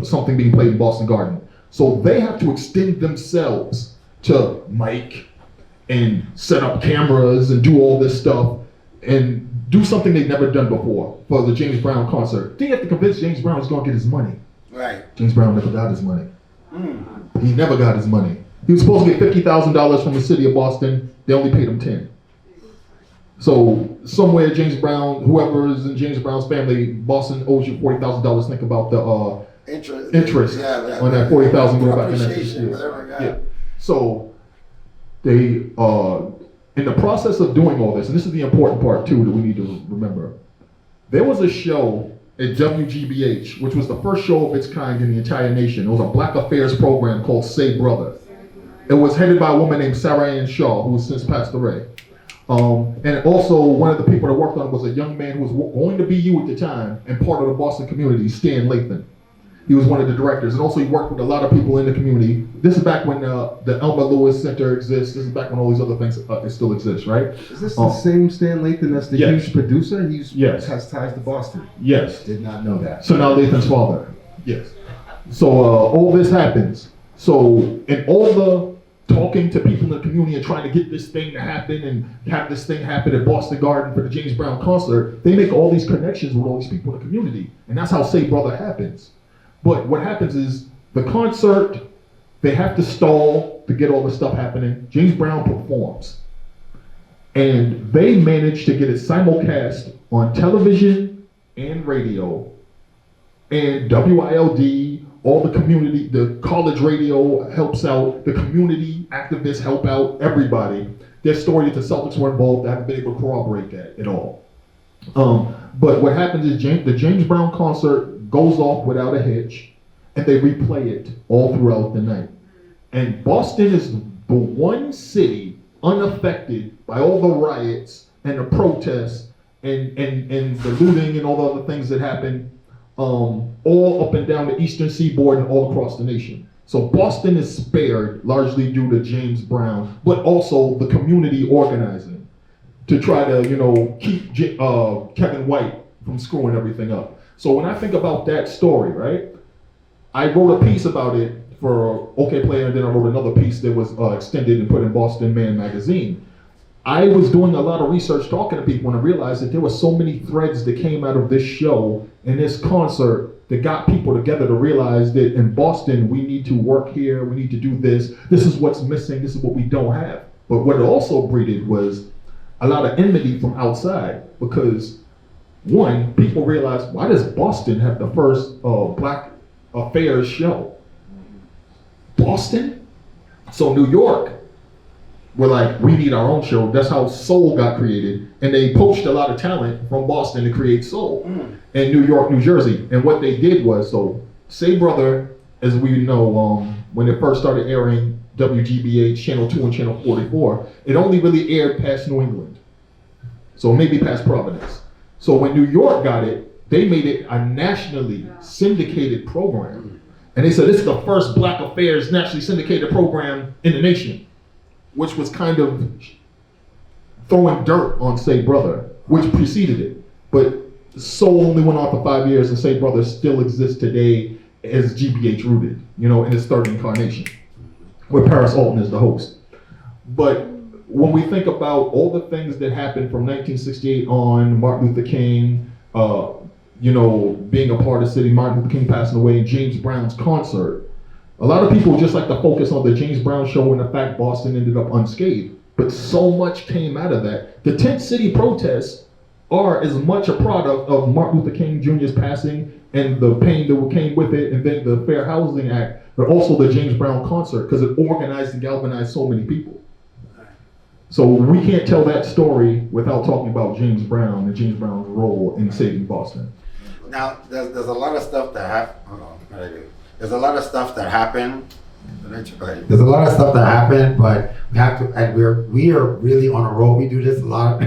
something being played in Boston Garden. So they have to extend themselves to mic and set up cameras and do all this stuff and do something they've never done before for the James Brown concert. Then you have to convince James Brown he's gonna get his money. Right. James Brown never got his money. He never got his money. He was supposed to get $50,000 from the city of Boston. They only paid him 10. So somewhere James Brown, whoever is in James Brown's family, Boston owes you $40,000. Think about the interest on that $40,000 going back in that. Yeah. So they in the process of doing all this, and this is the important part too that we need to remember. There was a show at WGBH, which was the first show of its kind in the entire nation. It was a black affairs program called Say Brother. It was headed by a woman named Sarah Ann Shaw, who has since passed away. And also, one of the people that worked on it was a young man who was going to be you at the time and part of the Boston community, Stan Lathan. He was one of the directors, and also he worked with a lot of people in the community. This is back when the Elmer Lewis Center exists. This is back when all these other things still exist, right? Is this the same Stan Lathan that's the yes. huge producer? He yes. has ties to Boston. Yes. Did not know that. So now Lathan's father. Yes. So all this happens. So in all the talking to people in the community and trying to get this thing to happen and have this thing happen at Boston Garden for the James Brown concert, they make all these connections with all these people in the community. And that's how Say Brother happens. But what happens is the concert, they have to stall to get all the stuff happening. James Brown performs. And they manage to get it simulcast on television and radio. And WILD, all the community, the college radio helps out, the community activists help out, everybody. Their story that the Celtics were involved, I haven't been able to corroborate that at all. But what happens is the James Brown concert goes off without a hitch, and they replay it all throughout the night. And Boston is the one city unaffected by all the riots and the protests and the looting and all the other things that happen all up and down the eastern seaboard and all across the nation. So Boston is spared largely due to James Brown, but also the community organizing to try to, keep Kevin White from screwing everything up. So when I think about that story, right, I wrote a piece about it for OK Player, and then I wrote another piece that was extended and put in Boston Man magazine. I was doing a lot of research talking to people, and I realized that there were so many threads that came out of this show and this concert that got people together to realize that in Boston, we need to work here, we need to do this, this is what's missing, this is what we don't have. But what it also breeded was a lot of enmity from outside, because one, people realized, why does Boston have the first Black Affairs show? Boston? So New York were like, we need our own show. That's how Soul got created. And they poached a lot of talent from Boston to create Soul in New York, New Jersey. And what they did was, so Say Brother, as we know, when it first started airing WGBH Channel 2 and Channel 44, it only really aired past New England. So maybe past Providence. So when New York got it, they made it a nationally syndicated program. And they said, this is the first Black Affairs nationally syndicated program in the nation, which was kind of throwing dirt on Say Brother, which preceded it. But Soul only went on for 5 years, and Say Brother still exists today as GBH rooted, in its third incarnation, where Paris Alton is the host. But when we think about all the things that happened from 1968 on, Martin Luther King, being a part of the city, Martin Luther King passing away, and James Brown's concert, a lot of people just like to focus on the James Brown show and the fact Boston ended up unscathed. But so much came out of that. The tent city protests are as much a product of Martin Luther King Jr.'s passing and the pain that came with it, and then the Fair Housing Act, but also the James Brown concert, because it organized and galvanized so many people. So we can't tell that story without talking about James Brown and James Brown's role in saving Boston. Now, there's a lot of stuff that happened. There's a lot of stuff that happened. There's a lot of stuff that happened, but we have to, and we are really on a roll. We do this a lot,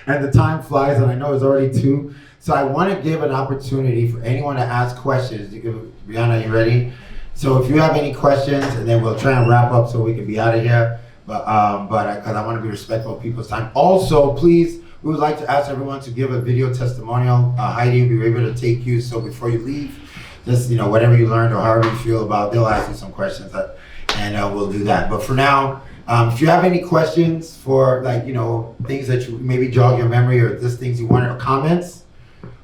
and the time flies, and I know it's already 2. So I want to give an opportunity for anyone to ask questions. Brianna, you ready? So if you have any questions, and then we'll try and wrap up so we can be out of here. But because I want to be respectful of people's time. Also, please, we would like to ask everyone to give a video testimonial. Heidi will be able to take you. So before you leave, just whatever you learned or however you feel about, they'll ask you some questions, and we'll do that. But for now, if you have any questions for things that you maybe jog your memory or just things you wanted or comments,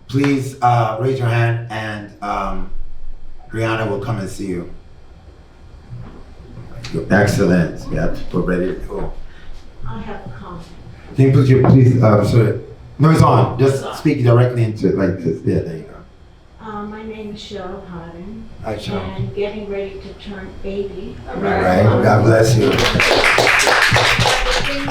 please raise your hand, and Brianna will come and see you. Excellent. Yeah, we're ready to go. I have a comment. Can you please, no, it's on. Just speak directly into it like this. Yeah, there you go. My name is Cheryl Harding. Hi, Cheryl. And getting ready to turn 80. All right. God bless you. The thing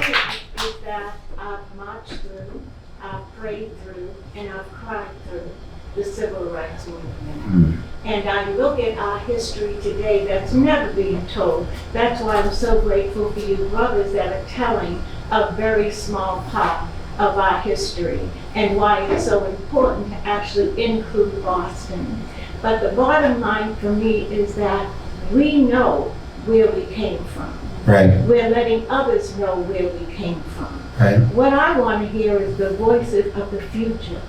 is that I've marched through, I've prayed through, and I've cried through the civil rights movement. And I look at our history today that's never being told. That's why I'm so grateful for you brothers that are telling a very small part of our history and why it's so important to actually include Boston. But the bottom line for me is that we know where we came from. Right. We're letting others know where we came from. Right. What I want to hear is the voices of the future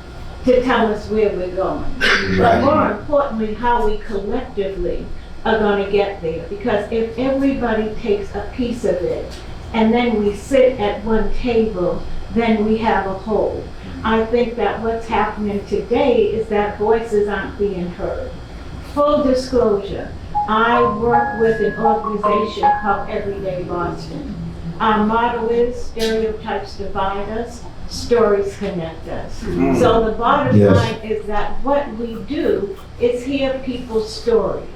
to tell us where we're going. But more importantly, how we collectively are going to get there. Because if everybody takes a piece of it and then we sit at one table, then we have a whole. I think that what's happening today is that voices aren't being heard. Full disclosure, I work with an organization called Everyday Boston. Our motto is stereotypes divide us, stories connect us. So the bottom line is that what we do is hear people's stories.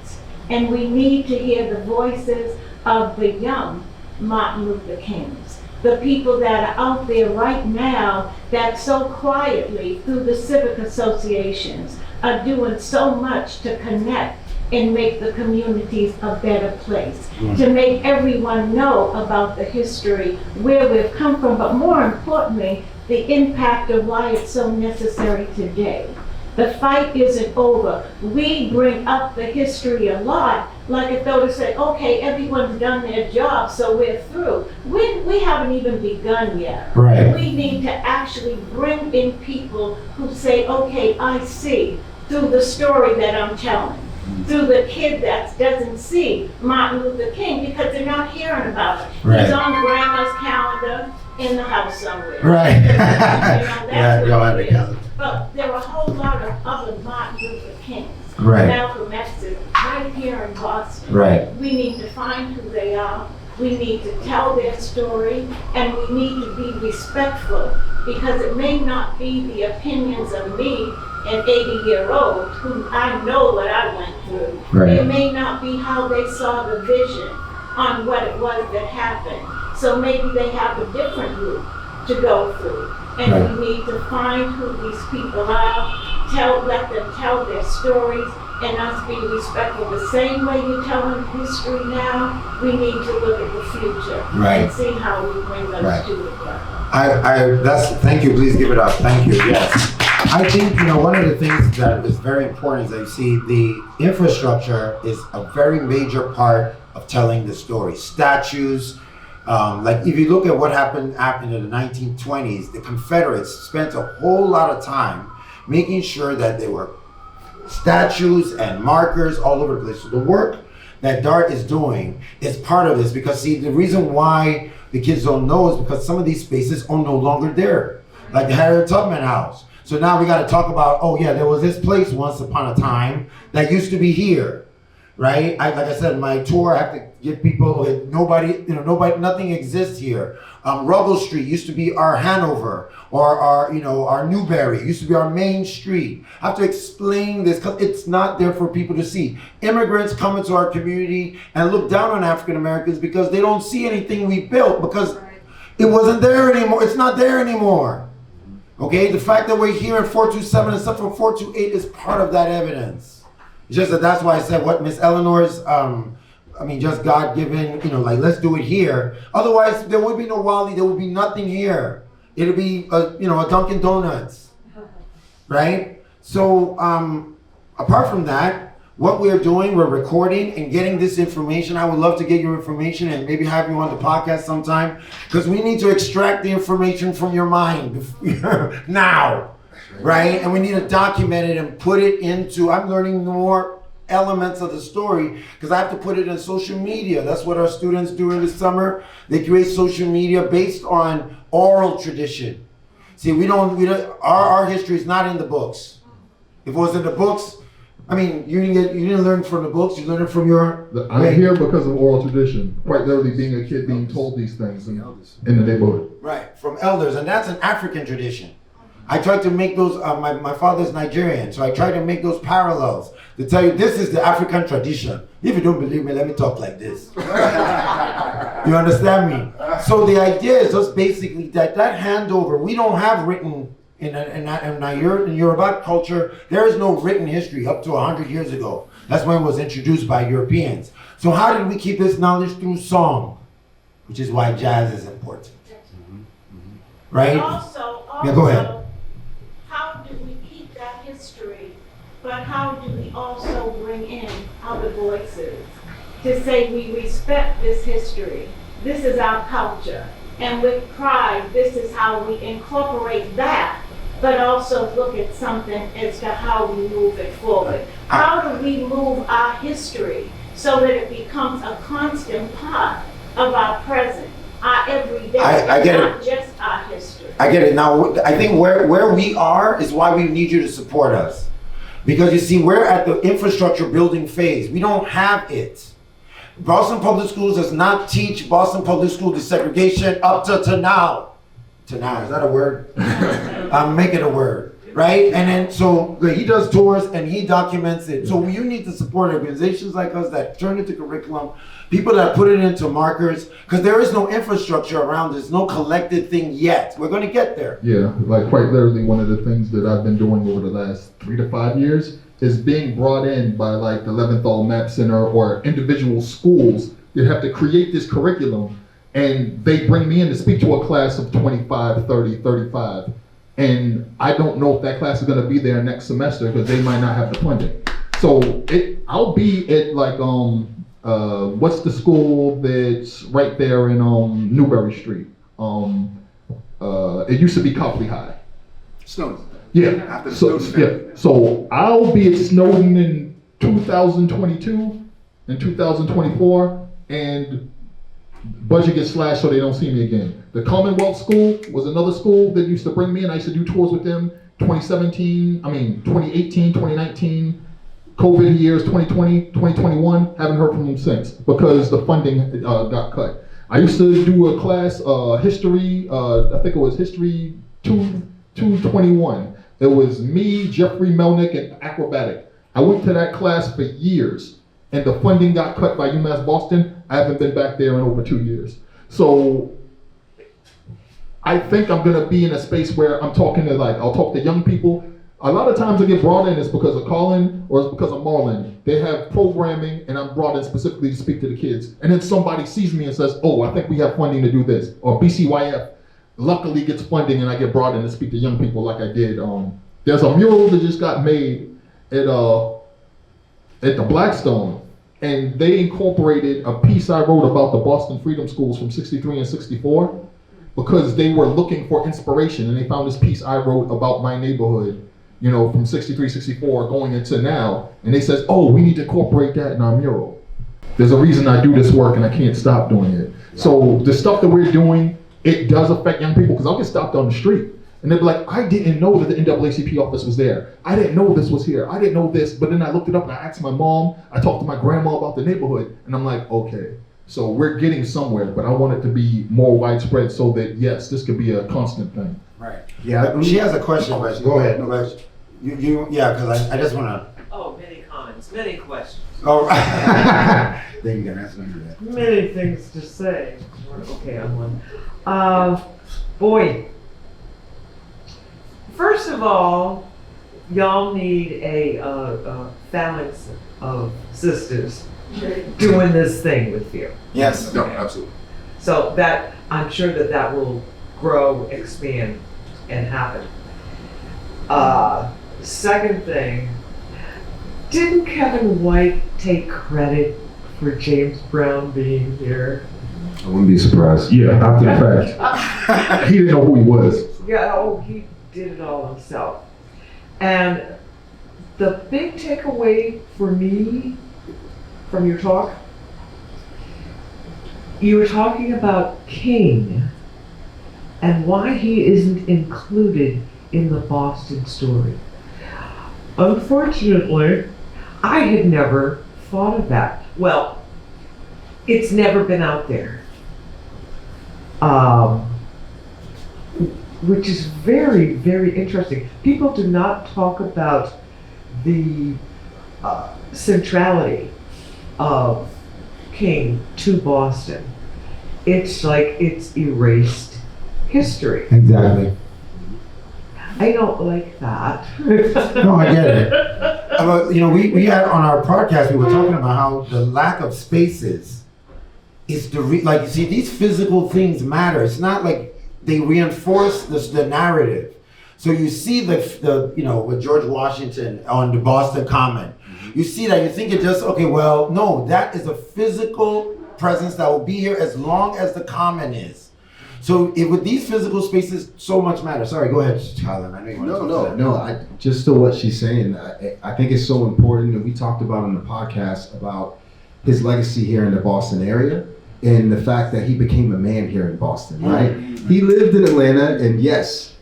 And we need to hear the voices of the young Martin Luther Kings, the people that are out there right now that so quietly through the civic associations are doing so much to connect and make the communities a better place, to make everyone know about the history, where we've come from, but more importantly, the impact of why it's so necessary today. The fight isn't over. We bring up the history a lot, like if though to say, okay, everyone's done their job, so we're through. We haven't even begun yet. Right. We need to actually bring in people who say, okay, I see through the story that I'm telling, through the kid that doesn't see Martin Luther King because they're not hearing about it. Right. He's on grandma's calendar in the house somewhere. Right. That's y'all what have it a calendar. is. But there are a whole lot of other Martin Luther Kings. Right. Malcolm X's right here in Boston. Right. We need to find who they are. We need to tell their story, and we need to be respectful because it may not be the opinions of me, an 80-year-old, who I know what I went through. Right. It may not be how they saw the vision on what it was that happened. So maybe they have a different route to go through. And Right. we need to find who these people are, let them tell their stories, and us be respectful. The same way you're telling history now, we need to look at the future Right. and see how we bring those Right. two together. Thank you, please give it up, thank you, yes. I think, one of the things that is very important is that you see the infrastructure is a very major part of telling the story. Statues, like if you look at what happened in the 1920s, the Confederates spent a whole lot of time making sure that there were statues and markers all over the place. So the work that DART is doing is part of this because see, the reason why the kids don't know is because some of these spaces are no longer there. Like the Harriet Tubman House. So now we got to talk about, oh yeah, there was this place once upon a time that used to be here, right? Like I said, in my tour, I have to give people, nothing exists here. Ruggles Street used to be our Hanover, or our Newberry. It used to be our main street. I have to explain this because it's not there for people to see. Immigrants come into our community and look down on African Americans because they don't see anything we built because it wasn't there anymore. It's not there anymore. Okay, the fact that we're here in 427 and stuff from 428 is part of that evidence. It's just that's why I said what Miss Eleanor's, just God-given, let's do it here. Otherwise, there would be no Wally, there would be nothing here. It'll be, a Dunkin' Donuts, right? So, apart from that, what we're doing, we're recording and getting this information. I would love to get your information and maybe have you on the podcast sometime because we need to extract the information from your mind now, right? And we need to document it and put it into, I'm learning more elements of the story because I have to put it in social media. That's what our students do in the summer. They create social media based on oral tradition. See, our history is not in the books. If it was in the books, you didn't learn from the books, you learned it from your... I'm here because of oral tradition. Quite literally being a kid being told these things in the neighborhood. Right, from elders, and that's an African tradition. I tried to make those, my father's Nigerian, so I tried to make those parallels to tell you this is the African tradition. If you don't believe me, let me talk like this. You understand me? So the idea is just basically that handover, we don't have written in Yoruba culture, there is no written history up to 100 years ago. That's when it was introduced by Europeans. So how did we keep this knowledge through song? Which is why jazz is important. right? Also, Yeah, go ahead. how do we keep that history, but how do we also bring in other voices to say we respect this history, this is our culture, and with pride, this is how we incorporate that, but also look at something as to how we move it forward. How do we move our history so that it becomes a constant part of our present, our everyday, I get not just our history? I get it. Now, I think where we are is why we need you to support us. Because you see, we're at the infrastructure building phase. We don't have it. Boston Public Schools does not teach Boston Public School desegregation up to now. To now, is that a word? I'm making a word, right? And then, so he does tours and he documents it. So you need to support organizations like us that turn it to curriculum, people that put it into markers, because there is no infrastructure around this, no collected thing yet. We're going to get there. Yeah, like quite literally one of the things that I've been doing over the last 3 to 5 years is being brought in by like the Leventhal Map Center or individual schools that have to create this curriculum, and they bring me in to speak to a class of 25, 30, 35. And I don't know if that class is gonna be there next semester because they might not have the funding. So I'll be at like, what's the school that's right there in Newberry Street? It used to be Copley High. Snowden. Yeah. After the So, Snowden. yeah. So I'll be at Snowden in 2022 and 2024, and budget gets slashed so they don't see me again. The Commonwealth School was another school that used to bring me in. I used to do tours with them 2018, 2019, COVID years, 2020, 2021. Haven't heard from them since because the funding got cut. I used to do a class, history, I think it was History 221. It was me, Jeffrey Melnick, and Acrobatic. I went to that class for years, and the funding got cut by UMass Boston. I haven't been back there in over 2 years. So I think I'm gonna be in a space where I'm talking to I'll talk to young people. A lot of times I get brought in, it's because of Collin or it's because of Marlon. They have programming and I'm brought in specifically to speak to the kids. And then somebody sees me and says, oh, I think we have funding to do this. Or BCYF luckily gets funding and I get brought in to speak to young people like I did. There's a mural that just got made at the Blackstone, and they incorporated a piece I wrote about the Boston Freedom Schools from 63 and 64 because they were looking for inspiration, and they found this piece I wrote about my neighborhood, from 63, 64 going into now, and they said, oh, we need to incorporate that in our mural. There's a reason I do this work and I can't stop doing it. So the stuff that we're doing, it does affect young people because I'll get stopped on the street and they'll be like, I didn't know that the NAACP office was there. I didn't know this was here. I didn't know this, but then I looked it up and I asked my mom, I talked to my grandma about the neighborhood, and I'm like, okay, so we're getting somewhere, but I want it to be more widespread so that, yes, this could be a constant thing. Right. Yeah, she has a question, but go ahead. No, but because I just want to. Oh, many comments, many questions. Oh, there you go. That's what you did. Many things to say. Okay, I'm one. Boy, first of all, y'all need a phalanx of sisters doing this thing with you. Yes. No, absolutely. So that, I'm sure that will grow, expand, and happen. Second thing, didn't Kevin White take credit for James Brown being here? I wouldn't be surprised. Yeah, after the fact. He didn't know who he was. Yeah, oh, he did it all himself. And the big takeaway for me from your talk, you were talking about King and why he isn't included in the Boston story. Unfortunately, I had never thought of that. Well, it's never been out there. Which is very, very interesting. People do not talk about the centrality of King to Boston. It's like it's erased history. Exactly. I don't like that. No, I get it. We had on our podcast, we were talking about how the lack of spaces is you see, these physical things matter. It's not like they reinforce the narrative. So you see the with George Washington on the Boston Common, you see that, you think it just, okay, well, no, that is a physical presence that will be here as long as the Common is. So with these physical spaces, so much matter. Sorry, go ahead, Collin. I know you want to No. Just to what she's saying, I think it's so important, and we talked about on the podcast about his legacy here in the Boston area and the fact that he became a man here in Boston, right? He lived in Atlanta, and yes,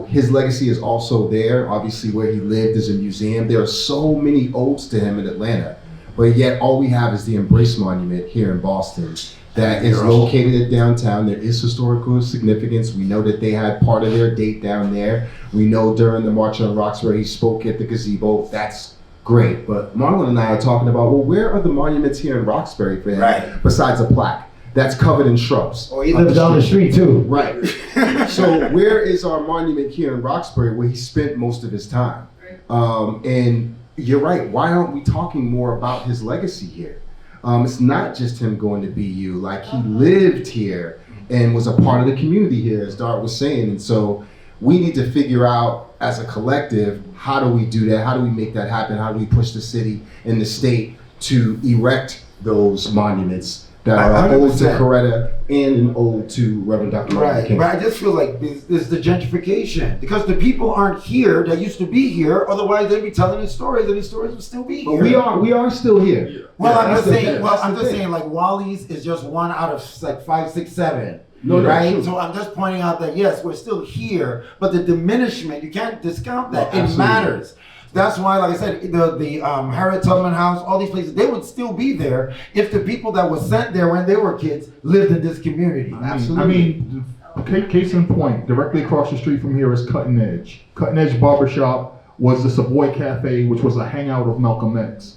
his legacy is also there. Obviously, where he lived is a museum. There are so many odes to him in Atlanta, but yet all we have is the Embrace Monument here in Boston that is located at downtown. There is historical significance. We know that they had part of their date down there. We know during the March on Roxbury, he spoke at the gazebo. That's great. But Marlon and I are talking about, well, where are the monuments here in Roxbury for him besides a plaque that's covered in shrubs? Oh, he lives down the street too. Right. So where is our monument here in Roxbury where he spent most of his time? And you're right. Why aren't we talking more about his legacy here? It's not just him going to BU. Like, he lived here and was a part of the community here, as Dart was saying. And so we need to figure out as a collective, how do we do that? How do we make that happen? How do we push the city and the state to erect those monuments that are an ode to Coretta and an ode to Reverend Dr. Martin King? But I just feel like this is the gentrification, because the people aren't here that used to be here. Otherwise, they'd be telling the stories, and the stories would still be here. But we are still here. Well, I'm just saying, like, Wally's is just one out of like 5, 6, 7. Right? So I'm just pointing out that yes, we're still here, but the diminishment, you can't discount that. It matters. That's why, like I said, the Harriet Tubman House, all these places, they would still be there if the people that were sent there when they were kids lived in this community. Absolutely. Case in point, directly across the street from here is Cutting Edge. Cutting Edge Barbershop was the Savoy Cafe, which was a hangout of Malcolm X,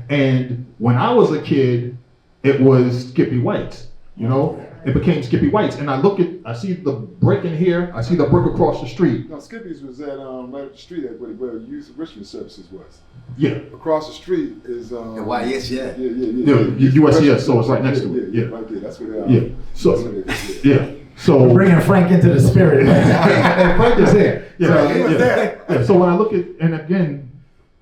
And when I was a kid, it was Skippy White's, It became Skippy White's, and I see the brick in here, I see the brick across the street. No, Skippy's was at right up the street where Youth Enrichment Services was. Yeah. Across the street is YS, Yeah. USCS, so it's right next to it. Yeah, right there. That's where they are. Yeah. So So we're bringing Frank into the spirit. And Frank is there. Yeah. So when I look at, and again,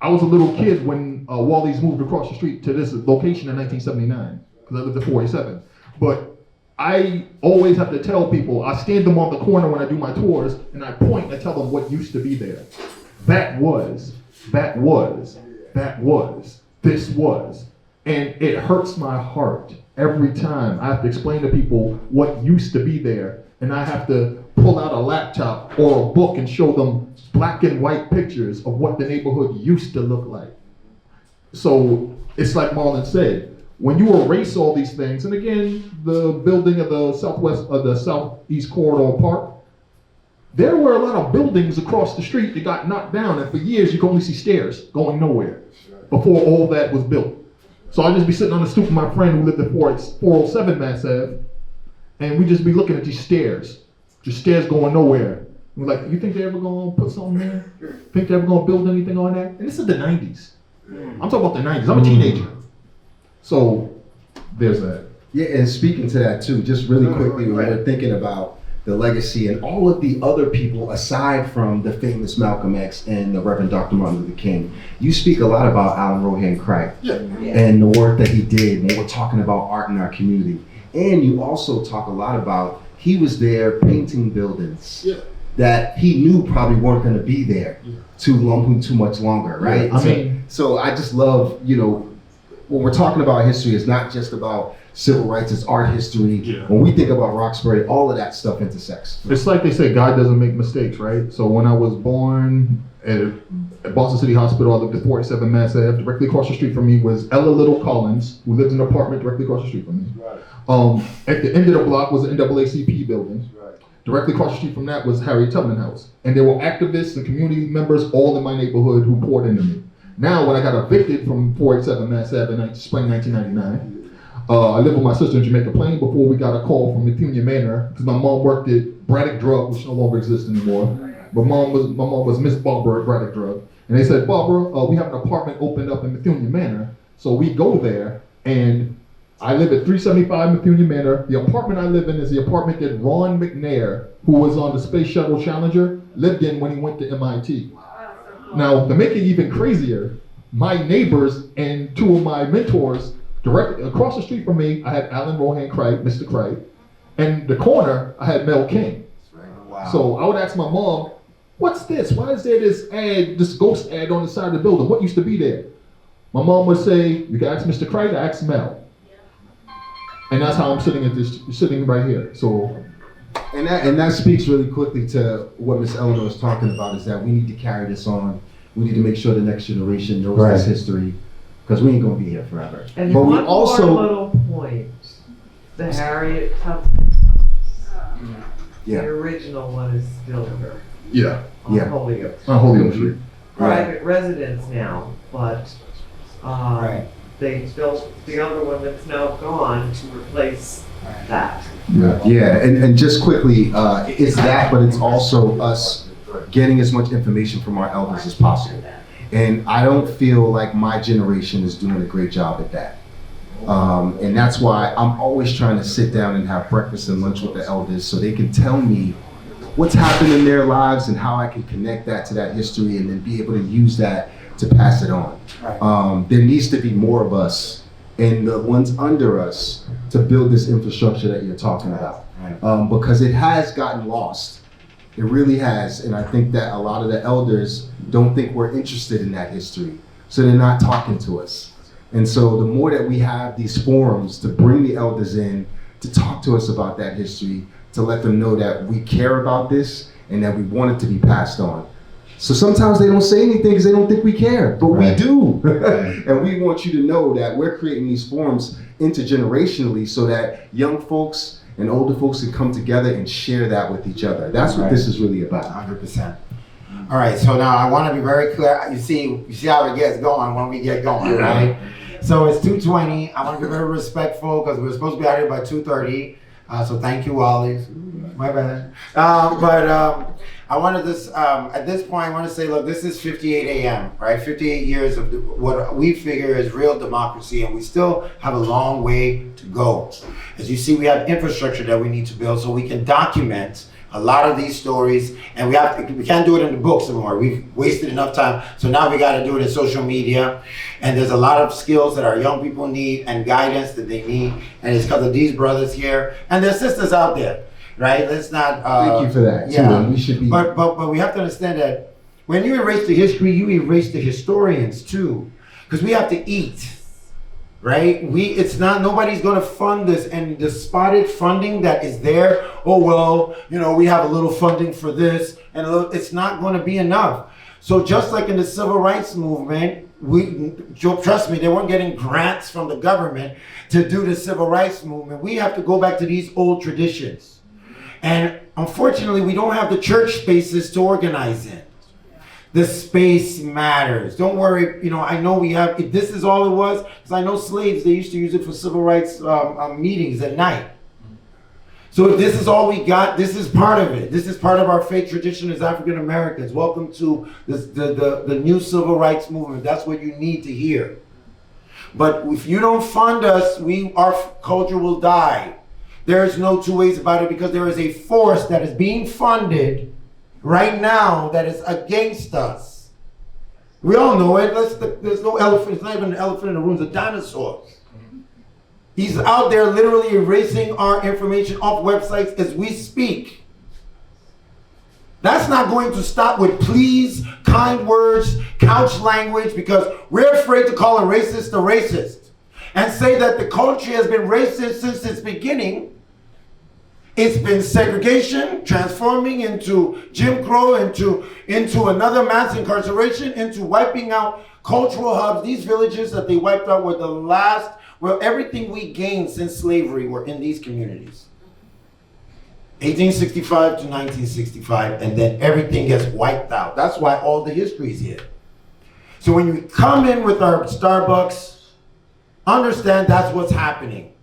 I was a little kid when Wally's moved across the street to this location in 1979, because I lived at 487. But I always have to tell people, I stand them on the corner when I do my tours, and I point and I tell them what used to be there. That was, this was. And it hurts my heart every time I have to explain to people what used to be there, and I have to pull out a laptop or a book and show them black and white pictures of what the neighborhood used to look like. So it's like Marlon said, when you erase all these things, and again, the building of the southeast corridor park, there were a lot of buildings across the street that got knocked down, and for years you could only see stairs going nowhere before all that was built. So I'd just be sitting on the stoop with my friend who lived at 407 Mass Ave, and we'd just be looking at these stairs, just stairs going nowhere. And we're like, you think they're ever gonna put something there? Think they're ever gonna build anything on that? And this is the 90s. I'm talking about the 90s. I'm a teenager. So there's that. Yeah, and speaking to that too, just really quickly, when we're thinking about the legacy and all of the other people aside from the famous Malcolm X and the Reverend Dr. Martin Luther King, you speak a lot about Alan Rohan Craig and the work that he did when we're talking about art in our community. And you also talk a lot about he was there painting buildings that he knew probably weren't going to be there too much longer, right? So I just love, when we're talking about history, it's not just about civil rights, it's art history. Yeah. When we think about Roxbury, all of that stuff intersects. It's like they say, God doesn't make mistakes, right? So when I was born at Boston City Hospital, I lived at 487 Mass Ave. Directly across the street from me was Ella Little Collins, who lived in an apartment directly across the street from me. Right. At the end of the block was the NAACP building. Right. Directly across the street from that was Harriet Tubman House. And there were activists and community members all in my neighborhood who poured into me. Now, when I got evicted from 487 Mass Ave in spring 1999, I lived with my sister in Jamaica Plain before we got a call from Methunia Manor, because my mom worked at Braddock Drug, which no longer exists anymore. But my mom was Miss Barbara at Braddock Drug. And they said, Barbara, we have an apartment opened up in Methunia Manor. So we go there, and I live at 375 Methuen Manor. The apartment I live in is the apartment that Ron McNair, who was on the Space Shuttle Challenger, lived in when he went to MIT. Now, to make it even crazier, my neighbors and two of my mentors, directly across the street from me, I had Alan Rohan Cripe, Mr. Cripe, and the corner, I had Mel King. Wow. So I would ask my mom, what's this? Why is there this ghost ad on the side of the building? What used to be there? My mom would say, you can ask Mr. Cripe, ask Mel. And that's how I'm sitting right here. So, and that speaks really quickly to what Miss Eleanor was talking about, is that we need to carry this on. We need to make sure the next generation knows this history, because we ain't gonna be here forever. And but one we also more little point, the Harriet Tubman. Yeah. The original one is still here. yeah, On Yeah. Holy Oak. on Holy Oak Street. Private residence now, but Right. they built the other one that's now gone to replace that. Yeah, and just quickly, it's that, but it's also us getting as much information from our elders as possible. And I don't feel like my generation is doing a great job at that. And that's why I'm always trying to sit down and have breakfast and lunch with the elders so they can tell me what's happened in their lives and how I can connect that to that history and then be able to use that to pass it on. There needs to be more of us and the ones under us to build this infrastructure that you're talking about. Because it has gotten lost. It really has. And I think that a lot of the elders don't think we're interested in that history. So they're not talking to us. And so the more that we have these forums to bring the elders in, to talk to us about that history, to let them know that we care about this and that we want it to be passed on. So sometimes they don't say anything because they don't think we care, but we do. And we want you to know that we're creating these forums intergenerationally so that young folks and older folks can come together and share that with each other. That's what this is really about. 100%. All right, so now I want to be very clear. You see how it gets going when we get going, right? So it's 2:20. I want to be very respectful because we're supposed to be out here by 2:30. So thank you, Wally. My bad. I wanted this, at this point, I want to say, look, this is 58 a.m., right? 58 years of what we figure is real democracy, and we still have a long way to go. As you see, we have infrastructure that we need to build so we can document a lot of these stories, and we can't do it in the books anymore. We've wasted enough time, so now we got to do it in social media. And there's a lot of skills that our young people need and guidance that they need, and it's because of these brothers here and their sisters out there, right? Let's not. Thank you for that. Yeah, too. And we should be. But we have to understand that when you erase the history, you erase the historians too, because we have to eat. Right? It's not, nobody's going to fund this, and the spotted funding that is there, oh, well, we have a little funding for this, and it's not going to be enough. So just like in the civil rights movement, trust me, they weren't getting grants from the government to do the civil rights movement. We have to go back to these old traditions. And unfortunately, we don't have the church spaces to organize in. The space matters. Don't worry, I know we have, if this is all it was, because I know slaves, they used to use it for civil rights meetings at night. So if this is all we got, this is part of it. This is part of our faith tradition as African Americans. Welcome to the new civil rights movement. That's what you need to hear. But if you don't fund us, our culture will die. There is no two ways about it, because there is a force that is being funded right now that is against us. We all know it. There's no elephant. It's not even an elephant in the room. It's a dinosaur. He's out there literally erasing our information off websites as we speak. That's not going to stop with please, kind words, couch language, because we're afraid to call a racist and say that the culture has been racist since its beginning. It's been segregation, transforming into Jim Crow, into another mass incarceration, into wiping out cultural hubs. These villages that they wiped out were the last, everything we gained since slavery were in these communities. 1865 to 1965, and then everything gets wiped out. That's why all the history is here. So when you come in with our Starbucks, understand that's what's happening.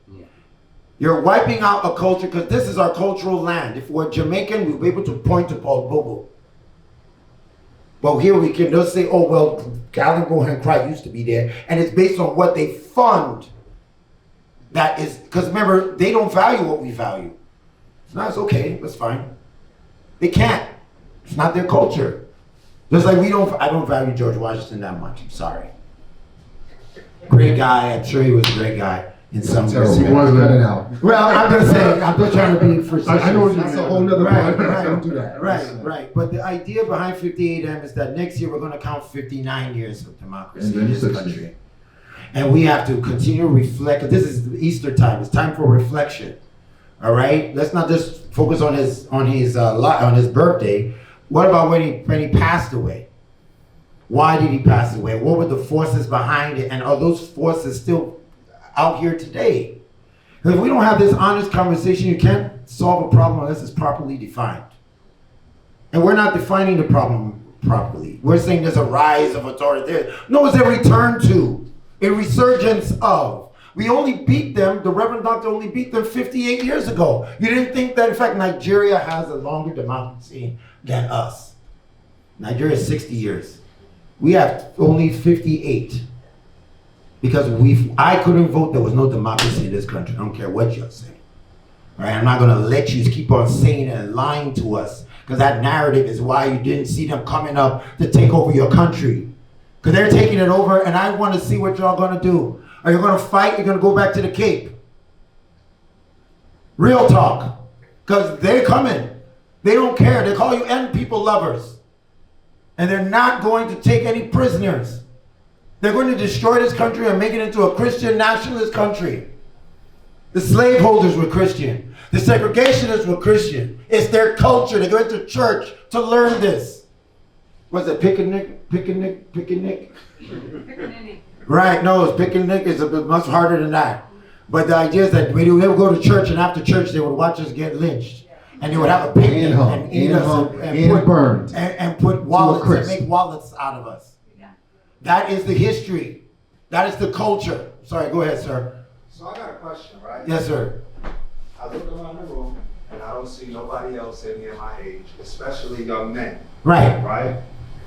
You're wiping out a culture, because this is our cultural land. If we're Jamaican, we'll be able to point to Paul Bobo. Well, here we can just say, oh, well, Collin Knight used to be there, and it's based on what they fund. that is, because remember, they don't value what we value. No, it's okay, that's fine. They can't. It's not their culture. Just like I don't value George Washington that much, I'm sorry. Great guy, I'm sure he was a great guy in some Terrible. respects. Cut it out. Well, I'm just saying, I'm just trying to be facetious. I know That's a whole nother Right, podcast. right. Don't do that. Right. But the idea behind 58M is that next year we're going to count 59 years of democracy And in then this 60. country. And we have to continue to reflect. This is Easter time. It's time for reflection. All right? Let's not just focus on his birthday. What about when he passed away? Why did he pass away? What were the forces behind it? And are those forces still out here today? Because if we don't have this honest conversation, you can't solve a problem unless it's properly defined. And we're not defining the problem properly. We're saying there's a rise of authority. No, it's a return to, a resurgence of. We only beat them, the Reverend Doctor only beat them 58 years ago. You didn't think that, in fact, Nigeria has a longer democracy than us. Nigeria is 60 years. We have only 58. Because I couldn't vote, there was no democracy in this country. I don't care what you're saying. All right, I'm not gonna let you keep on saying it and lying to us, because that narrative is why you didn't see them coming up to take over your country. Because they're taking it over, and I want to see what y'all gonna do. Are you gonna fight? You're gonna go back to the Cape? Real talk. Because they're coming. They don't care. They call you end people lovers. And they're not going to take any prisoners. They're going to destroy this country and make it into a Christian nationalist country. The slaveholders were Christian. The segregationists were Christian. It's their culture. They go to church to learn this. Was it picnic? Right, no, it's picnic. It's much harder than that. But the idea is that we would go to church, and after church they would watch us get lynched. And they would have a picnic and eat us and put wallets and make wallets out of us. That is the history. That is the culture. Sorry, go ahead, sir. So I got a question, right? Yes, sir. I look around the room and I don't see nobody else in here my age, especially young men, Right, right?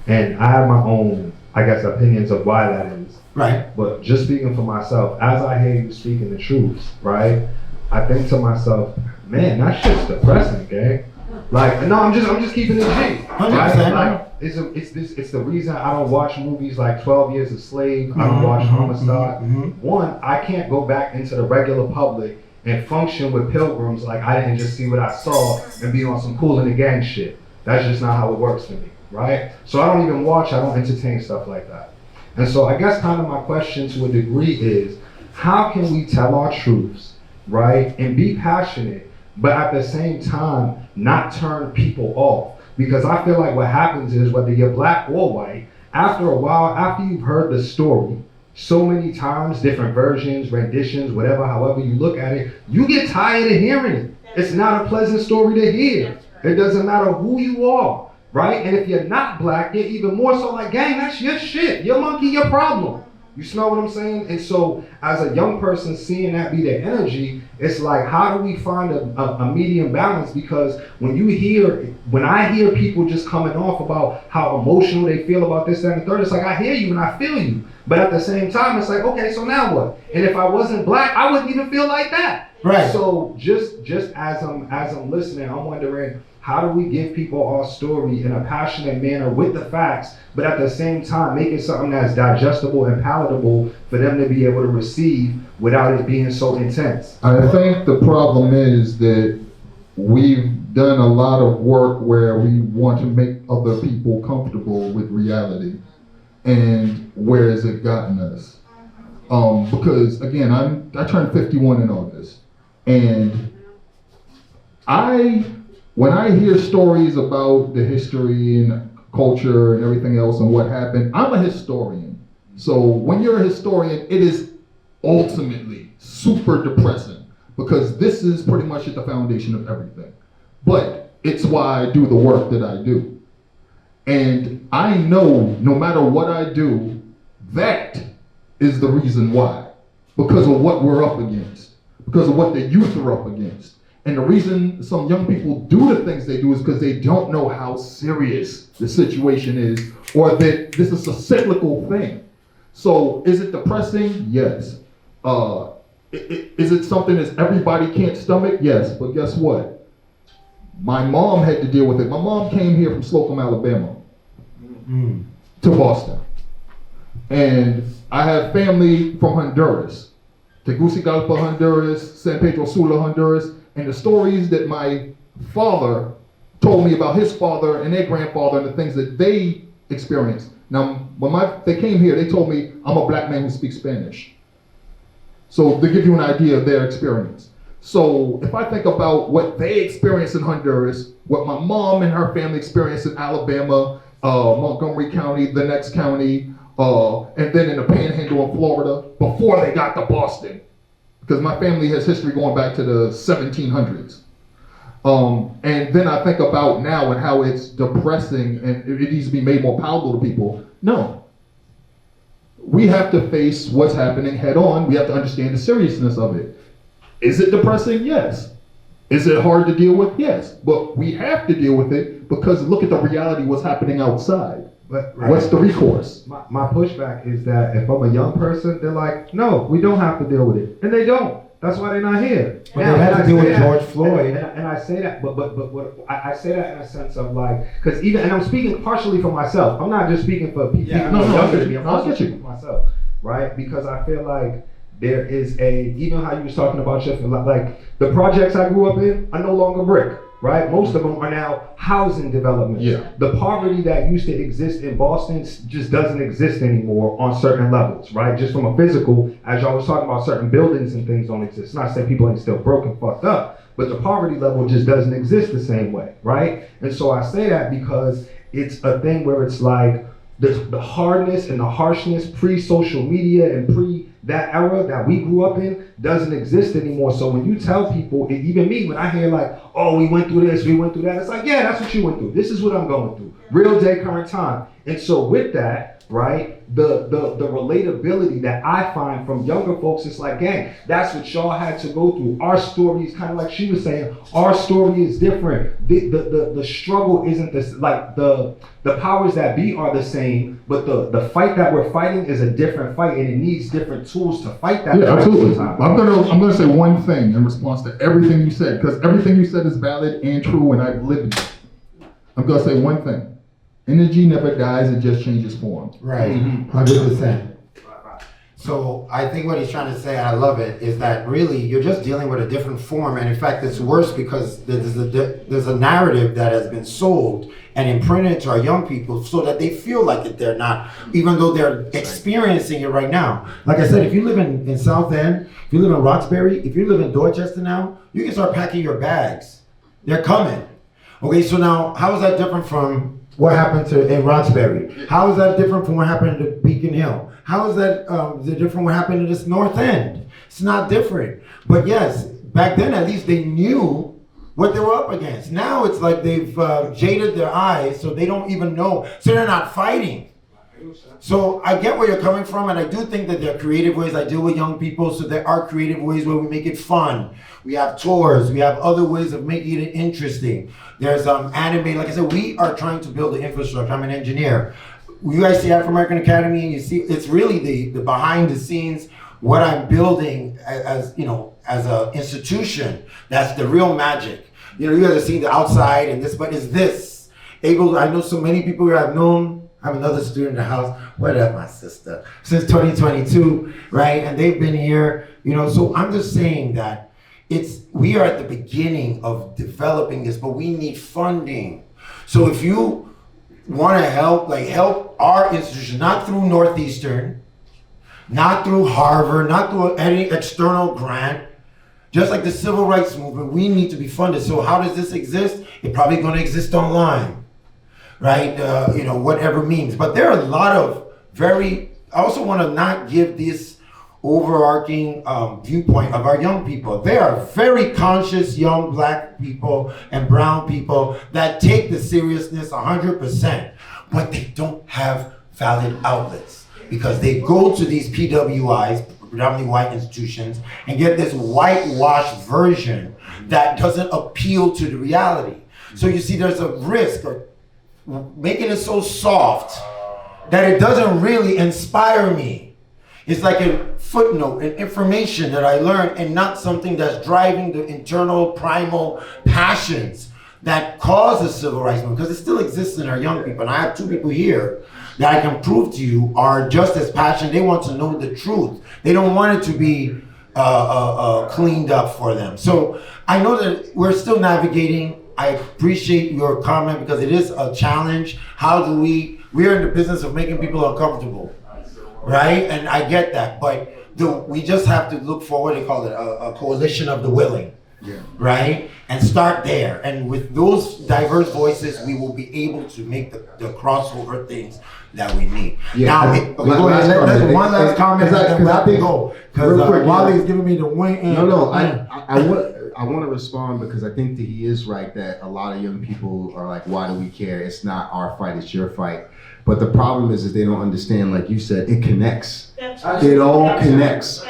And I have my own, I guess, opinions of why that is. right. But just speaking for myself, as I hear you speaking the truth, right? I think to myself, man, that shit's depressing, gang. Like, no, I'm just keeping it G. 100%. Like, it's the reason I don't watch movies like 12 Years a Slave. I don't watch Homicide. One, I can't go back into the regular public and function with pilgrims like I didn't just see what I saw and be on some cool in the gang shit. That's just not how it works for me, right? So I don't even watch, I don't entertain stuff like that. And so I guess kind of my question to a degree is, how can we tell our truths, right? And be passionate, but at the same time, not turn people off. Because I feel like what happens is, whether you're black or white, after a while, after you've heard the story so many times, different versions, renditions, whatever, however you look at it, you get tired of hearing it. It's not a pleasant story to hear. It doesn't matter who you are, right? And if you're not black, you're even more so like, gang, that's your shit. Your monkey, your problem. You smell what I'm saying? And so as a young person seeing that be their energy, it's like, how do we find a medium balance? Because when I hear people just coming off about how emotional they feel about this, that, and the third, it's like, I hear you and I feel you. But at the same time, it's like, okay, so now what? And if I wasn't black, I wouldn't even feel like that. Right. So just as I'm listening, I'm wondering, how do we give people our story in a passionate manner with the facts, but at the same time make it something that's digestible and palatable for them to be able to receive without it being so intense? I think the problem is that we've done a lot of work where we want to make other people comfortable with reality. And where has it gotten us? Because again, I turned 51 in August. And when I hear stories about the history and culture and everything else and what happened, I'm a historian. So when you're a historian, it is ultimately super depressing, because this is pretty much at the foundation of everything. But it's why I do the work that I do. And I know no matter what I do, that is the reason why. Because of what we're up against. Because of what the youth are up against. And the reason some young people do the things they do is because they don't know how serious the situation is, or that this is a cyclical thing. So is it depressing? Yes. Is it something that everybody can't stomach? Yes, but guess what? My mom had to deal with it. My mom came here from Slocum, Alabama, to Boston. And I have family from Honduras, Tegucigalpa, Honduras, San Pedro Sula, Honduras, and the stories that my father told me about his father and their grandfather and the things that they experienced. Now, when they came here, they told me I'm a black man who speaks Spanish. So to give you an idea of their experience. So if I think about what they experienced in Honduras, what my mom and her family experienced in Alabama, Montgomery County, the next county, and then in the Panhandle in Florida, before they got to Boston, because my family has history going back to the 1700s. And then I think about now and how it's depressing and it needs to be made more palatable to people. No. We have to face what's happening head on. We have to understand the seriousness of it. Is it depressing? Yes. Is it hard to deal with? Yes. But we have to deal with it because look at the reality of what's happening outside. But what's the recourse? My pushback is that if I'm a young person, they're like, no, we don't have to deal with it. And they don't. That's why they're not here. But they had to deal with George Floyd. And I say that, but what I say that in a sense of like, because even, and I'm speaking partially for myself. I'm not just speaking for people younger than me. I'm also speaking for myself, right? Because I feel like there is even how you was talking about Sheffield, like the projects I grew up in are no longer brick, right? Most of them are now housing developments. Yeah. The poverty that used to exist in Boston just doesn't exist anymore on certain levels, right? Just from a physical, as y'all was talking about, certain buildings and things don't exist. Not saying people ain't still broke and fucked up, but the poverty level just doesn't exist the same way, right? And so I say that because it's a thing where it's like the hardness and the harshness pre-social media and pre that era that we grew up in doesn't exist anymore. So when you tell people, even me, when I hear like, oh, we went through this, we went through that, it's like, yeah, that's what you went through. This is what I'm going through. Real day, current time. And so with that, right, the relatability that I find from younger folks, it's like, gang, that's what y'all had to go through. Our story is kind of like she was saying, our story is different. The struggle isn't this, like the powers that be are the same, but the fight that we're fighting is a different fight and it needs different tools to fight that. Yeah, absolutely. I'm gonna say one thing in response to everything you said, because everything you said is valid and true and I've lived it. I'm gonna say one thing. Energy never dies, it just changes form. Right, 100%. So I think what he's trying to say, and I love it, is that really you're just dealing with a different form. And in fact, it's worse because there's a narrative that has been sold and imprinted to our young people so that they feel like that they're not, even though they're experiencing it right now. Like I said, if you live in South End, if you live in Roxbury, if you live in Dorchester now, you can start packing your bags. They're coming. Okay, so now how is that different from what happened in Roxbury? How is that different from what happened in Beacon Hill? How is that different from what happened in this North End? It's not different. But yes, back then at least they knew what they were up against. Now it's like they've jaded their eyes so they don't even know. So they're not fighting. So I get where you're coming from, and I do think that there are creative ways. I deal with young people, so there are creative ways where we make it fun. We have tours, we have other ways of making it interesting. There's anime, like I said, we are trying to build the infrastructure. I'm an engineer. You guys see Afrimerican Academy, and you see it's really the behind the scenes, what I'm building as an institution. That's the real magic. You guys are seeing the outside and this, but is this able? I know so many people here I've known. I have another student in the house. What up, my sister? Since 2022, right? And they've been here, So I'm just saying that we are at the beginning of developing this, but we need funding. So if you want to help our institution, not through Northeastern, not through Harvard, not through any external grant, just like the civil rights movement, we need to be funded. So how does this exist? It's probably going to exist online. Right, whatever means. But there are a lot of I also want to not give this overarching viewpoint of our young people. They are very conscious young black people and brown people that take the seriousness 100%, but they don't have valid outlets because they go to these PWIs, predominantly white institutions, and get this whitewashed version that doesn't appeal to the reality. So you see there's a risk of making it so soft that it doesn't really inspire me. It's like footnote and information that I learned, and not something that's driving the internal primal passions that cause the civil rights movement, because it still exists in our young people. And I have 2 people here that I can prove to you are just as passionate. They want to know the truth. They don't want it to be cleaned up for them. So I know that we're still navigating. I appreciate your comment because it is a challenge. How do we're in the business of making people uncomfortable, right? And I get that, but we just have to look forward. They call it a coalition of the willing. Yeah. Right? And start there. And with those diverse voices, we will be able to make the crossover things that we need. Yeah. Now, let's one last comment and then we go. Because Wally is giving me the wing. No, I want to respond because I think that he is right that a lot of young people are like, why do we care? It's not our fight, it's your fight. But the problem is they don't understand, like you said, it connects. It all connects.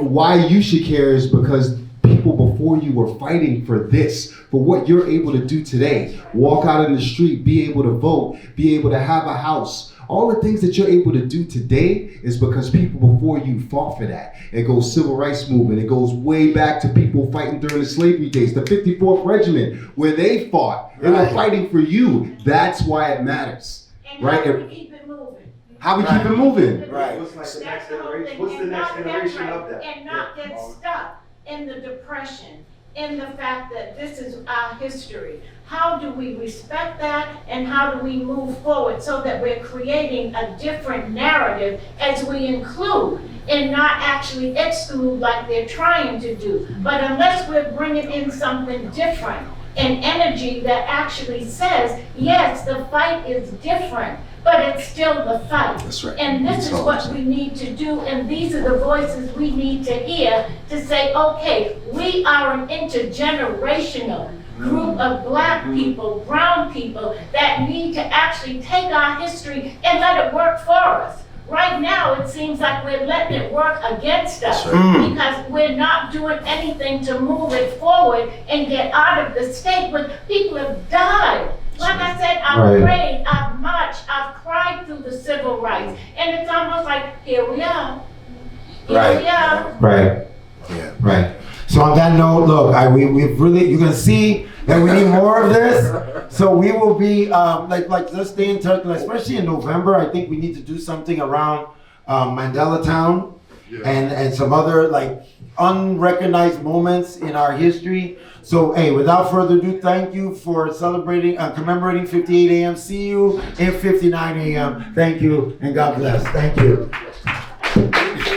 Why you should care is because people before you were fighting for this, for what you're able to do today. Walk out in the street, be able to vote, be able to have a house. All the things that you're able to do today is because people before you fought for that. It goes civil rights movement. It goes way back to people fighting during the slavery days, the 54th Regiment, where they fought. They were fighting for you. That's why it matters. And right? how do we keep it moving? How we keep it moving? Right. What's like the next That's the whole generation? thing. What's the And next not generation get of that? And not get stuck in the depression, in the fact that this is our history. How do we respect that, and how do we move forward so that we're creating a different narrative as we include and not actually exclude like they're trying to do. But unless we're bringing in something different, an energy that actually says, yes, the fight is different, but it's still the fight. That's right. And this is what we need to do, and these are the voices we need to hear to say, okay, we are an intergenerational group of Black people, brown people that need to actually take our history and let it work for us. Right now, it seems like we're letting it work against us because we're not doing anything to move it forward and get out of the state when people have died. Like I said, I've prayed, I've marched, I've cried through the civil rights, and it's almost like, here we are. Here we are. Right. Yeah. Right. So on that note, look, we've really, you can see that we need more of this. So we will be let's stay in touch, especially in November. I think we need to do something around Mandela Town and some other like unrecognized moments in our history. So hey, without further ado, thank you for celebrating, commemorating 58 a.m. See you in 59 a.m. Thank you and God bless. Thank you.